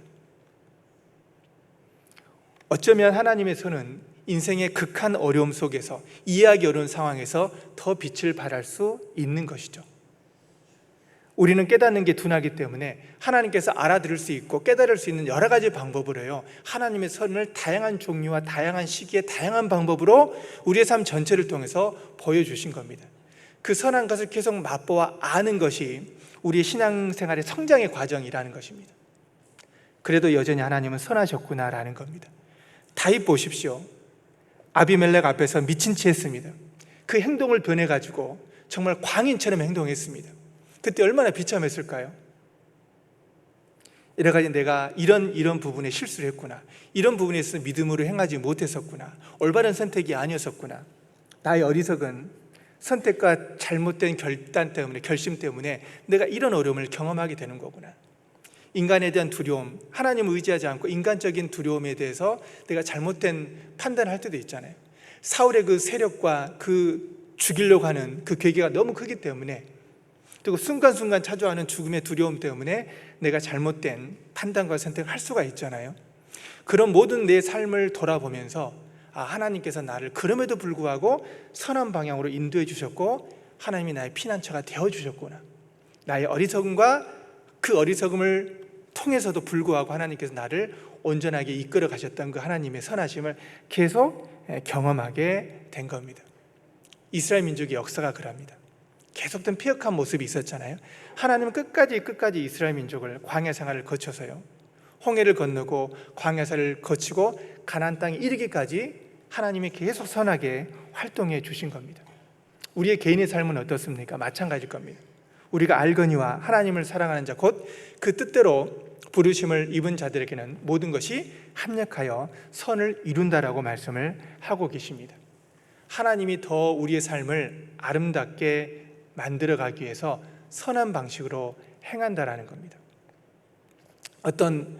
어쩌면 하나님의 손은 인생의 극한 어려움 속에서, 이해하기 어려운 상황에서 더 빛을 발할 수 있는 것이죠. 우리는 깨닫는 게 둔하기 때문에 하나님께서 알아들을 수 있고 깨달을 수 있는 여러 가지 방법으로요, 하나님의 선을 다양한 종류와 다양한 시기에 다양한 방법으로 우리의 삶 전체를 통해서 보여주신 겁니다. 그 선한 것을 계속 맛보아 아는 것이 우리의 신앙생활의 성장의 과정이라는 것입니다. 그래도 여전히 하나님은 선하셨구나라는 겁니다. 다윗 보십시오. 아비멜렉 앞에서 미친 채 했습니다. 그 행동을 변해가지고 정말 광인처럼 행동했습니다. 그때 얼마나 비참했을까요? 이래가지고 내가 이런 부분에 실수를 했구나, 이런 부분에 있어서 믿음으로 행하지 못했었구나, 올바른 선택이 아니었었구나, 나의 어리석은 선택과 잘못된 결단 때문에, 결심 때문에 내가 이런 어려움을 경험하게 되는 거구나. 인간에 대한 두려움, 하나님을 의지하지 않고 인간적인 두려움에 대해서 내가 잘못된 판단을 할 때도 있잖아요. 사울의 그 세력과 그 죽이려고 하는 그 괴계가 너무 크기 때문에, 그리고 순간순간 찾아오는 죽음의 두려움 때문에 내가 잘못된 판단과 선택을 할 수가 있잖아요. 그런 모든 내 삶을 돌아보면서 하나님께서 나를 그럼에도 불구하고 선한 방향으로 인도해 주셨고 하나님이 나의 피난처가 되어주셨구나. 나의 어리석음과 그 어리석음을 통해서도 불구하고 하나님께서 나를 온전하게 이끌어 가셨던 그 하나님의 선하심을 계속 경험하게 된 겁니다. 이스라엘 민족의 역사가 그럽니다. 계속된 패역한 모습이 있었잖아요. 하나님은 끝까지 이스라엘 민족을 광야 생활을 거쳐서요, 홍해를 건너고 광야사를 거치고 가나안 땅에 이르기까지 하나님이 계속 선하게 활동해 주신 겁니다. 우리의 개인의 삶은 어떻습니까? 마찬가지일 겁니다. 우리가 알거니와 하나님을 사랑하는 자 곧 그 뜻대로 부르심을 입은 자들에게는 모든 것이 합력하여 선을 이룬다라고 말씀을 하고 계십니다. 하나님이 더 우리의 삶을 아름답게 만들어가기 위해서 선한 방식으로 행한다라는 겁니다. 어떤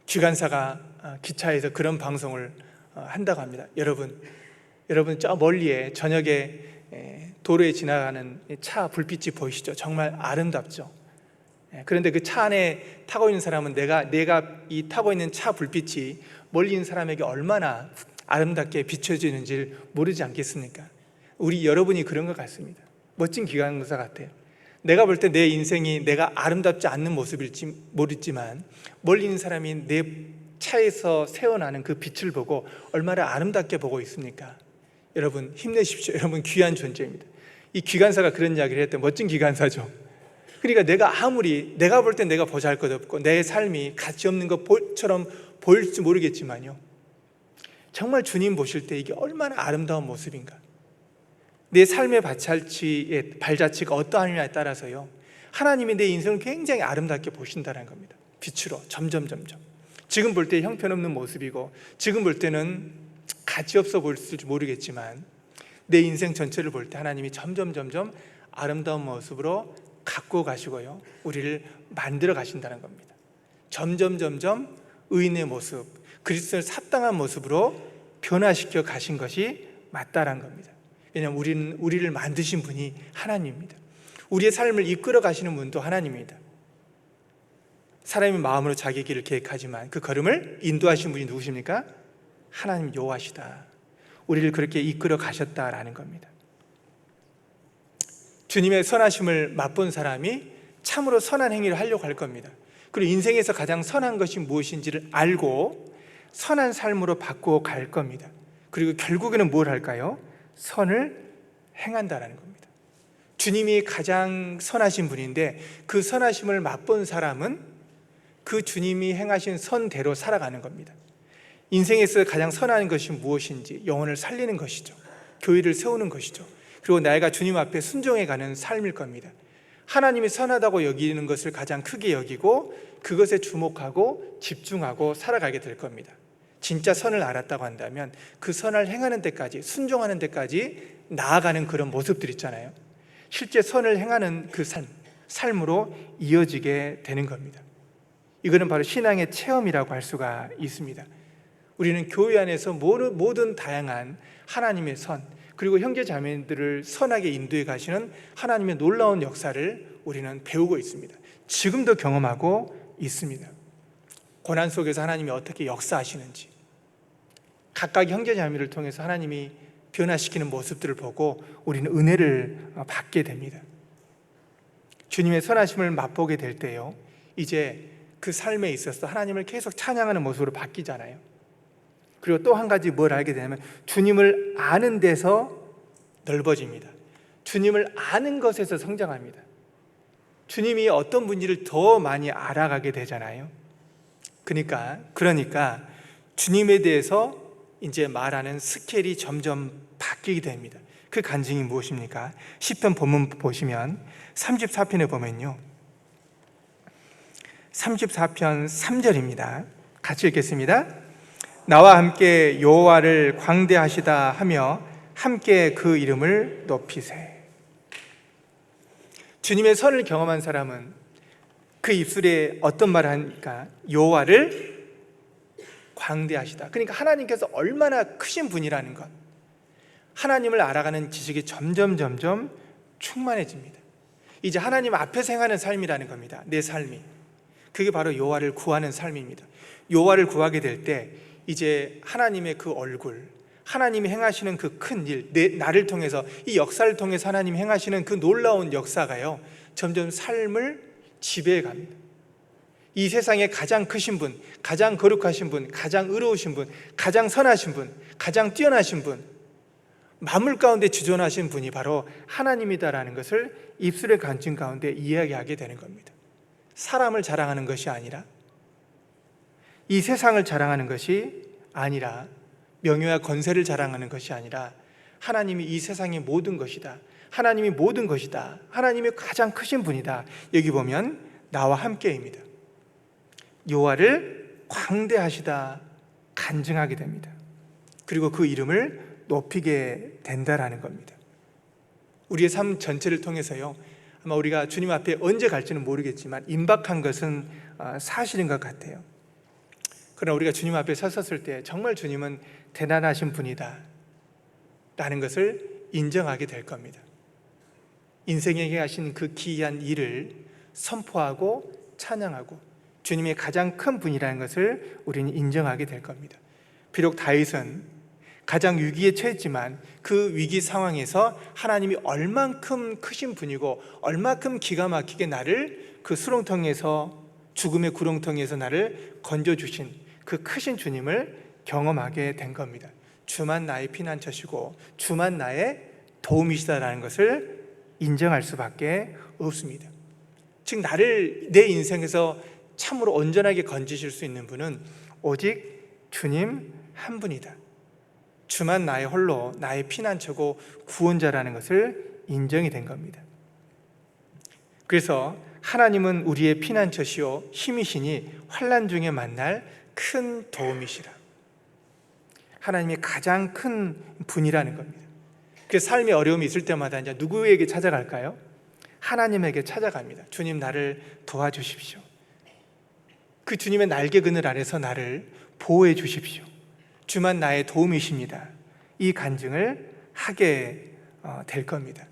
기관사가 기차에서 그런 방송을 한다고 합니다. 여러분 저 멀리에 저녁에 도로에 지나가는 차 불빛이 보이시죠? 정말 아름답죠? 그런데 그 차 안에 타고 있는 사람은 내가 이 타고 있는 차 불빛이 멀리 있는 사람에게 얼마나 아름답게 비춰지는지를 모르지 않겠습니까? 여러분이 그런 것 같습니다. 멋진 기관사 같아요. 내가 볼 때 내 인생이 내가 아름답지 않는 모습일지 모르지만 멀리 있는 사람이 내 차에서 새어나는 그 빛을 보고 얼마나 아름답게 보고 있습니까? 여러분 힘내십시오. 여러분 귀한 존재입니다. 이 기관사가 그런 이야기를 했대. 멋진 기관사죠. 그러니까 내가 볼 때 내가 보잘것없고 내 삶이 가치 없는 것처럼 보일지 모르겠지만요, 정말 주님 보실 때 이게 얼마나 아름다운 모습인가. 내 삶의 발자취가 어떠하느냐에 따라서요, 하나님이 내 인생을 굉장히 아름답게 보신다는 겁니다. 빛으로 점점 지금 볼 때 형편없는 모습이고 지금 볼 때는 가치 없어 보일지 모르겠지만 내 인생 전체를 볼 때 하나님이 점점 아름다운 모습으로 갖고 가시고요, 우리를 만들어 가신다는 겁니다. 점점 의인의 모습, 그리스도를 합당한 모습으로 변화시켜 가신 것이 맞다라는 겁니다. 왜냐하면 우리를 만드신 분이 하나님입니다. 우리의 삶을 이끌어 가시는 분도 하나님입니다. 사람이 마음으로 자기 길을 계획하지만 그 걸음을 인도하신 분이 누구십니까? 하나님 여호와시다. 우리를 그렇게 이끌어 가셨다라는 겁니다. 주님의 선하심을 맛본 사람이 참으로 선한 행위를 하려고 할 겁니다. 그리고 인생에서 가장 선한 것이 무엇인지를 알고 선한 삶으로 바꾸어 갈 겁니다. 그리고 결국에는 뭘 할까요? 선을 행한다라는 겁니다. 주님이 가장 선하신 분인데 그 선하심을 맛본 사람은 그 주님이 행하신 선대로 살아가는 겁니다. 인생에서 가장 선한 것이 무엇인지 영혼을 살리는 것이죠. 교회를 세우는 것이죠. 그리고 내가 주님 앞에 순종해가는 삶일 겁니다. 하나님이 선하다고 여기는 것을 가장 크게 여기고 그것에 주목하고 집중하고 살아가게 될 겁니다. 진짜 선을 알았다고 한다면 그 선을 행하는 데까지, 순종하는 데까지 나아가는 그런 모습들 있잖아요. 실제 선을 행하는 그 삶으로 이어지게 되는 겁니다. 이거는 바로 신앙의 체험이라고 할 수가 있습니다. 우리는 교회 안에서 모든 다양한 하나님의 선, 그리고 형제 자매들을 선하게 인도해 가시는 하나님의 놀라운 역사를 우리는 배우고 있습니다. 지금도 경험하고 있습니다. 고난 속에서 하나님이 어떻게 역사하시는지, 각각 형제 자매를 통해서 하나님이 변화시키는 모습들을 보고 우리는 은혜를 받게 됩니다. 주님의 선하심을 맛보게 될 때요, 이제 그 삶에 있어서 하나님을 계속 찬양하는 모습으로 바뀌잖아요. 그리고 또 한 가지 뭘 알게 되냐면 주님을 아는 데서 넓어집니다. 주님을 아는 것에서 성장합니다. 주님이 어떤 분인지를 더 많이 알아가게 되잖아요. 그러니까 주님에 대해서 이제 말하는 스케일이 점점 바뀌게 됩니다. 그 간증이 무엇입니까? 시편 본문 보시면 34편에 보면요, 34편 3절입니다. 같이 읽겠습니다. 나와 함께 여호와를 광대하시다 하며 함께 그 이름을 높이세. 주님의 선을 경험한 사람은 그 입술에 어떤 말을 하니까 여호와를 광대하시다. 그러니까 하나님께서 얼마나 크신 분이라는 것, 하나님을 알아가는 지식이 점점 충만해집니다. 이제 하나님 앞에서 행하는 삶이라는 겁니다. 내 삶이. 그게 바로 여호와를 구하는 삶입니다. 여호와를 구하게 될 때 이제 하나님의 그 얼굴, 하나님이 행하시는 그 큰 일, 나를 통해서, 이 역사를 통해서 하나님이 행하시는 그 놀라운 역사가요, 점점 삶을 지배해 갑니다. 이 세상에 가장 크신 분, 가장 거룩하신 분, 가장 의로우신 분, 가장 선하신 분, 가장 뛰어나신 분, 만물 가운데 주존하신 분이 바로 하나님이다라는 것을 입술의 간증 가운데 이야기하게 되는 겁니다. 사람을 자랑하는 것이 아니라, 이 세상을 자랑하는 것이 아니라, 명예와 권세를 자랑하는 것이 아니라, 하나님이 이 세상의 모든 것이다, 하나님이 모든 것이다, 하나님이 가장 크신 분이다. 여기 보면 나와 함께입니다. 여호와를 광대하시다 간증하게 됩니다. 그리고 그 이름을 높이게 된다라는 겁니다. 우리의 삶 전체를 통해서요, 아마 우리가 주님 앞에 언제 갈지는 모르겠지만 임박한 것은 사실인 것 같아요. 그러나 우리가 주님 앞에 섰을 때 정말 주님은 대단하신 분이다 라는 것을 인정하게 될 겁니다. 인생에게 하신 그 기이한 일을 선포하고 찬양하고 주님의 가장 큰 분이라는 것을 우리는 인정하게 될 겁니다. 비록 다윗은 가장 위기에 처했지만 그 위기 상황에서 하나님이 얼만큼 크신 분이고 얼만큼 기가 막히게 나를 그 수렁텅에서, 죽음의 구렁텅이에서 나를 건져주신 그 크신 주님을 경험하게 된 겁니다. 주만 나의 피난처시고 주만 나의 도움이시다라는 것을 인정할 수밖에 없습니다. 즉 내 인생에서 참으로 온전하게 건지실 수 있는 분은 오직 주님 한 분이다. 주만 나의 홀로 나의 피난처고 구원자라는 것을 인정이 된 겁니다. 그래서 하나님은 우리의 피난처시요 힘이시니 환난 중에 만날 큰 도움이시라. 하나님이 가장 큰 분이라는 겁니다. 그래서 삶의 어려움이 있을 때마다 이제 누구에게 찾아갈까요? 하나님에게 찾아갑니다. 주님, 나를 도와주십시오. 그 주님의 날개 그늘 아래서 나를 보호해 주십시오. 주만 나의 도움이십니다. 이 간증을 하게 될 겁니다.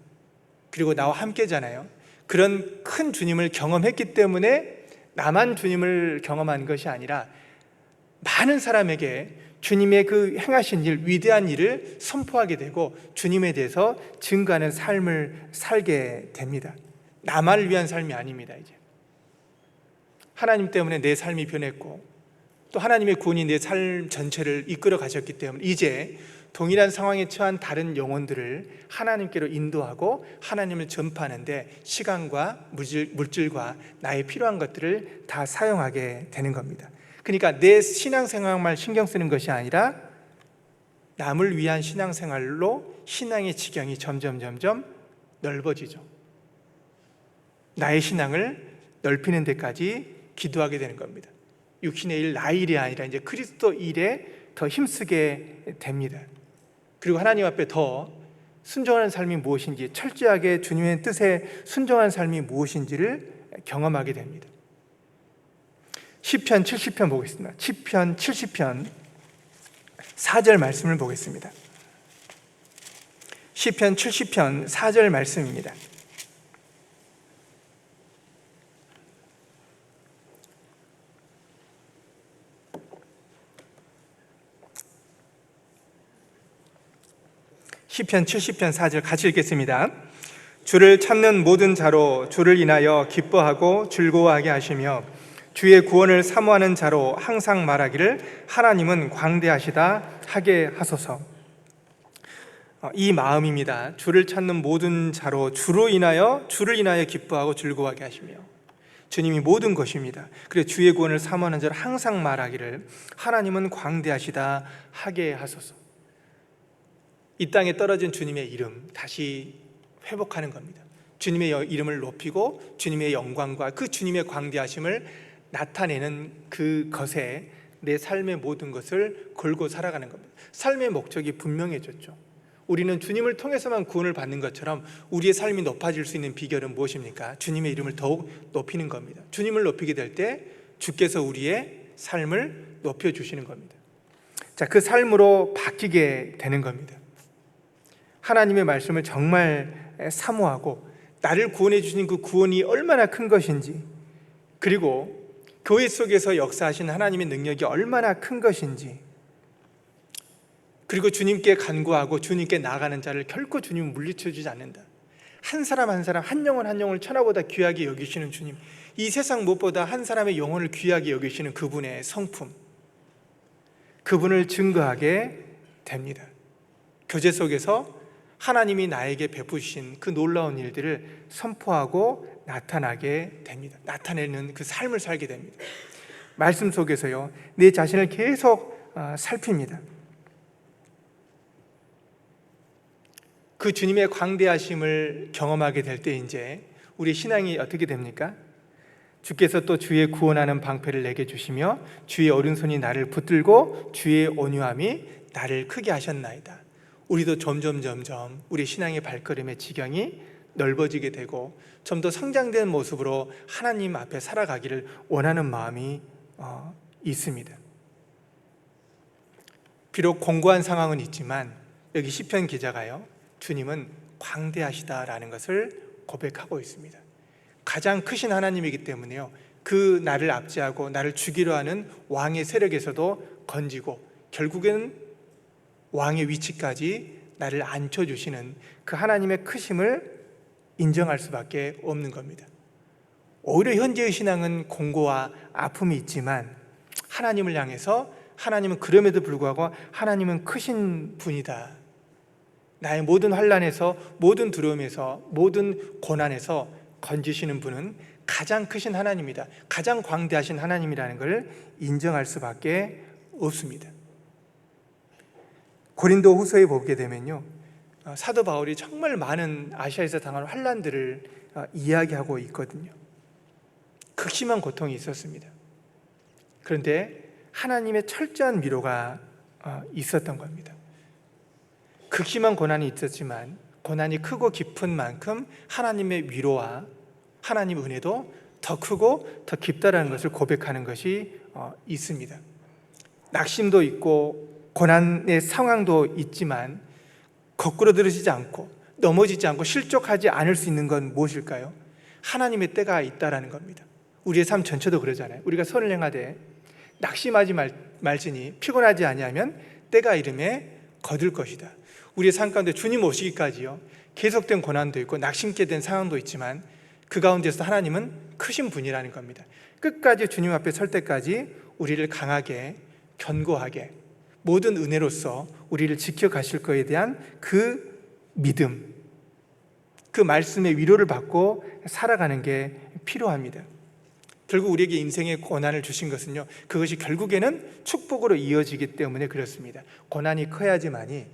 그리고 나와 함께잖아요. 그런 큰 주님을 경험했기 때문에 나만 주님을 경험한 것이 아니라 많은 사람에게 주님의 그 행하신 일, 위대한 일을 선포하게 되고 주님에 대해서 증거하는 삶을 살게 됩니다. 나만을 위한 삶이 아닙니다. 이제 하나님 때문에 내 삶이 변했고 또 하나님의 구원이 내 삶 전체를 이끌어 가셨기 때문에 이제 동일한 상황에 처한 다른 영혼들을 하나님께로 인도하고 하나님을 전파하는데 시간과 물질과 나의 필요한 것들을 다 사용하게 되는 겁니다. 그러니까 내 신앙생활만 신경 쓰는 것이 아니라 남을 위한 신앙생활로 신앙의 지경이 점점 넓어지죠. 나의 신앙을 넓히는 데까지 기도하게 되는 겁니다. 육신의 일, 나의 일이 아니라 이제 그리스도 일에 더 힘쓰게 됩니다. 그리고 하나님 앞에 더 순종하는 삶이 무엇인지, 철저하게 주님의 뜻에 순종하는 삶이 무엇인지를 경험하게 됩니다. 시편 70편 보겠습니다. 시편 70편 4절 말씀을 보겠습니다. 시편 70편 4절 말씀입니다. 시편 70편 4절 같이 읽겠습니다. 주를 찾는 모든 자로 주를 인하여 기뻐하고 즐거워하게 하시며 주의 구원을 사모하는 자로 항상 말하기를 하나님은 광대하시다 하게 하소서. 이 마음입니다. 주를 찾는 모든 자로 주를 인하여 기뻐하고 즐거워하게 하시며 주님이 모든 것입니다. 그래서 주의 구원을 사모하는 자로 항상 말하기를 하나님은 광대하시다 하게 하소서. 이 땅에 떨어진 주님의 이름 다시 회복하는 겁니다. 주님의 이름을 높이고 주님의 영광과 그 주님의 광대하심을 나타내는 그것에 내 삶의 모든 것을 걸고 살아가는 겁니다. 삶의 목적이 분명해졌죠. 우리는 주님을 통해서만 구원을 받는 것처럼 우리의 삶이 높아질 수 있는 비결은 무엇입니까? 주님의 이름을 더욱 높이는 겁니다. 주님을 높이게 될 때 주께서 우리의 삶을 높여주시는 겁니다. 자, 그 삶으로 바뀌게 되는 겁니다. 하나님의 말씀을 정말 사모하고 나를 구원해 주신 그 구원이 얼마나 큰 것인지, 그리고 교회 속에서 역사하신 하나님의 능력이 얼마나 큰 것인지, 그리고 주님께 간구하고 주님께 나아가는 자를 결코 주님은 물리쳐 주지 않는다. 한 사람 한 사람, 한 영혼 한 영혼을 천하보다 귀하게 여기시는 주님, 이 세상 무엇보다 한 사람의 영혼을 귀하게 여기시는 그분의 성품, 그분을 증거하게 됩니다. 교제 속에서 하나님이 나에게 베푸신 그 놀라운 일들을 선포하고 나타나게 됩니다. 나타내는 그 삶을 살게 됩니다. 말씀 속에서요, 내 자신을 계속 살핍니다. 그 주님의 광대하심을 경험하게 될 때 이제 우리 신앙이 어떻게 됩니까? 주께서 또 주의 구원하는 방패를 내게 주시며 주의 오른손이 나를 붙들고 주의 온유함이 나를 크게 하셨나이다. 우리도 점점 우리 신앙의 발걸음의 지경이 넓어지게 되고 좀 더 성장된 모습으로 하나님 앞에 살아가기를 원하는 마음이 있습니다. 비록 공고한 상황은 있지만 여기 시편 기자가요, 주님은 광대하시다라는 것을 고백하고 있습니다. 가장 크신 하나님이기 때문에요, 그 나를 압제하고 나를 죽이려 하는 왕의 세력에서도 건지고 결국에는 왕의 위치까지 나를 앉혀주시는 그 하나님의 크심을 인정할 수밖에 없는 겁니다. 오히려 현재의 신앙은 공고와 아픔이 있지만 하나님을 향해서 하나님은 그럼에도 불구하고 하나님은 크신 분이다. 나의 모든 환난에서, 모든 두려움에서, 모든 고난에서 건지시는 분은 가장 크신 하나님이다, 가장 광대하신 하나님이라는 것을 인정할 수밖에 없습니다. 고린도 후서에 보게 되면요, 사도 바울이 정말 많은 아시아에서 당한 환난들을 이야기하고 있거든요. 극심한 고통이 있었습니다. 그런데 하나님의 철저한 위로가 있었던 겁니다. 극심한 고난이 있었지만 고난이 크고 깊은 만큼 하나님의 위로와 하나님의 은혜도 더 크고 더 깊다라는 것을 고백하는 것이 있습니다. 낙심도 있고 고난의 상황도 있지만 거꾸로 들으시지 않고 넘어지지 않고 실족하지 않을 수 있는 건 무엇일까요? 하나님의 때가 있다라는 겁니다. 우리의 삶 전체도 그러잖아요. 우리가 선을 행하되 낙심하지 말지니 피곤하지 아니하면 때가 이름에 거둘 것이다. 우리의 삶 가운데 주님 오시기까지요, 계속된 고난도 있고 낙심케 된 상황도 있지만 그 가운데서 하나님은 크신 분이라는 겁니다. 끝까지 주님 앞에 설 때까지 우리를 강하게 견고하게 모든 은혜로서 우리를 지켜가실 것에 대한 그 믿음, 그 말씀의 위로를 받고 살아가는 게 필요합니다. 결국 우리에게 인생의 고난을 주신 것은요, 그것이 결국에는 축복으로 이어지기 때문에 그렇습니다. 고난이 커야지만이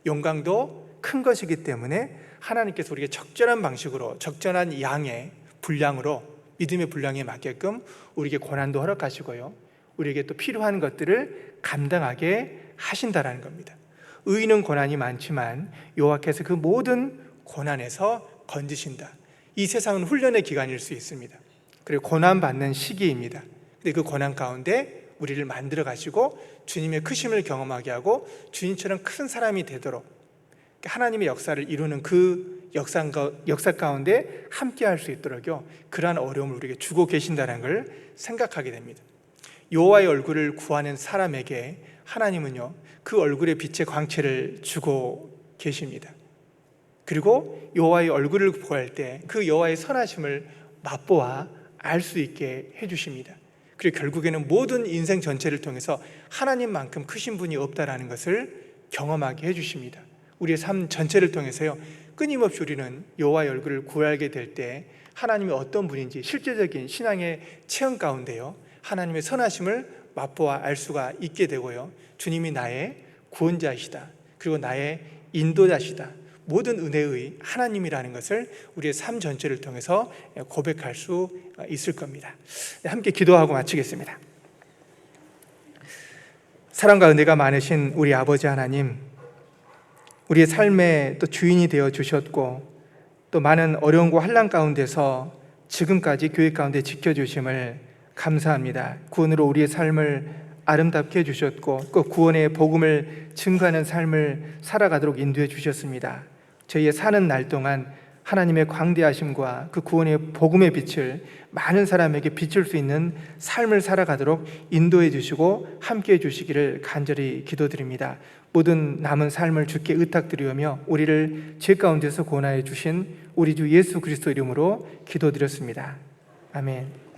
영광도 큰 것이기 때문에 하나님께서 우리에게 적절한 방식으로, 적절한 양의 분량으로, 믿음의 분량에 맞게끔 우리에게 고난도 허락하시고요, 우리에게 또 필요한 것들을 감당하게 하신다라는 겁니다. 의인은 고난이 많지만 여호와께서 그 모든 고난에서 건지신다. 이 세상은 훈련의 기간일 수 있습니다. 그리고 고난받는 시기입니다. 근데 그 고난 가운데 우리를 만들어 가시고 주님의 크심을 경험하게 하고 주님처럼 큰 사람이 되도록 하나님의 역사를 이루는 그 역사 가운데 함께 할 수 있도록요, 그러한 어려움을 우리에게 주고 계신다는 걸 생각하게 됩니다. 여호와의 얼굴을 구하는 사람에게 하나님은요, 그 얼굴의 빛의 광채를 주고 계십니다. 그리고 여호와의 얼굴을 구할 때 그 여호와의 선하심을 맛보아 알 수 있게 해주십니다. 그리고 결국에는 모든 인생 전체를 통해서 하나님만큼 크신 분이 없다라는 것을 경험하게 해주십니다. 우리의 삶 전체를 통해서요, 끊임없이 우리는 여호와의 얼굴을 구하게 될 때 하나님이 어떤 분인지 실제적인 신앙의 체험 가운데요, 하나님의 선하심을 맛보아 알 수가 있게 되고요, 주님이 나의 구원자이시다, 그리고 나의 인도자시다, 모든 은혜의 하나님이라는 것을 우리의 삶 전체를 통해서 고백할 수 있을 겁니다. 함께 기도하고 마치겠습니다. 사랑과 은혜가 많으신 우리 아버지 하나님, 우리의 삶의 또 주인이 되어 주셨고 또 많은 어려움과 환난 가운데서 지금까지 교회 가운데 지켜주심을 감사합니다. 구원으로 우리의 삶을 아름답게 해주셨고 그 구원의 복음을 증거하는 삶을 살아가도록 인도해 주셨습니다. 저희의 사는 날 동안 하나님의 광대하심과 그 구원의 복음의 빛을 많은 사람에게 비출 수 있는 삶을 살아가도록 인도해 주시고 함께해 주시기를 간절히 기도드립니다. 모든 남은 삶을 주께 의탁드리며 우리를 죄 가운데서 구원하여 주신 우리 주 예수 그리스도 이름으로 기도드렸습니다. 아멘.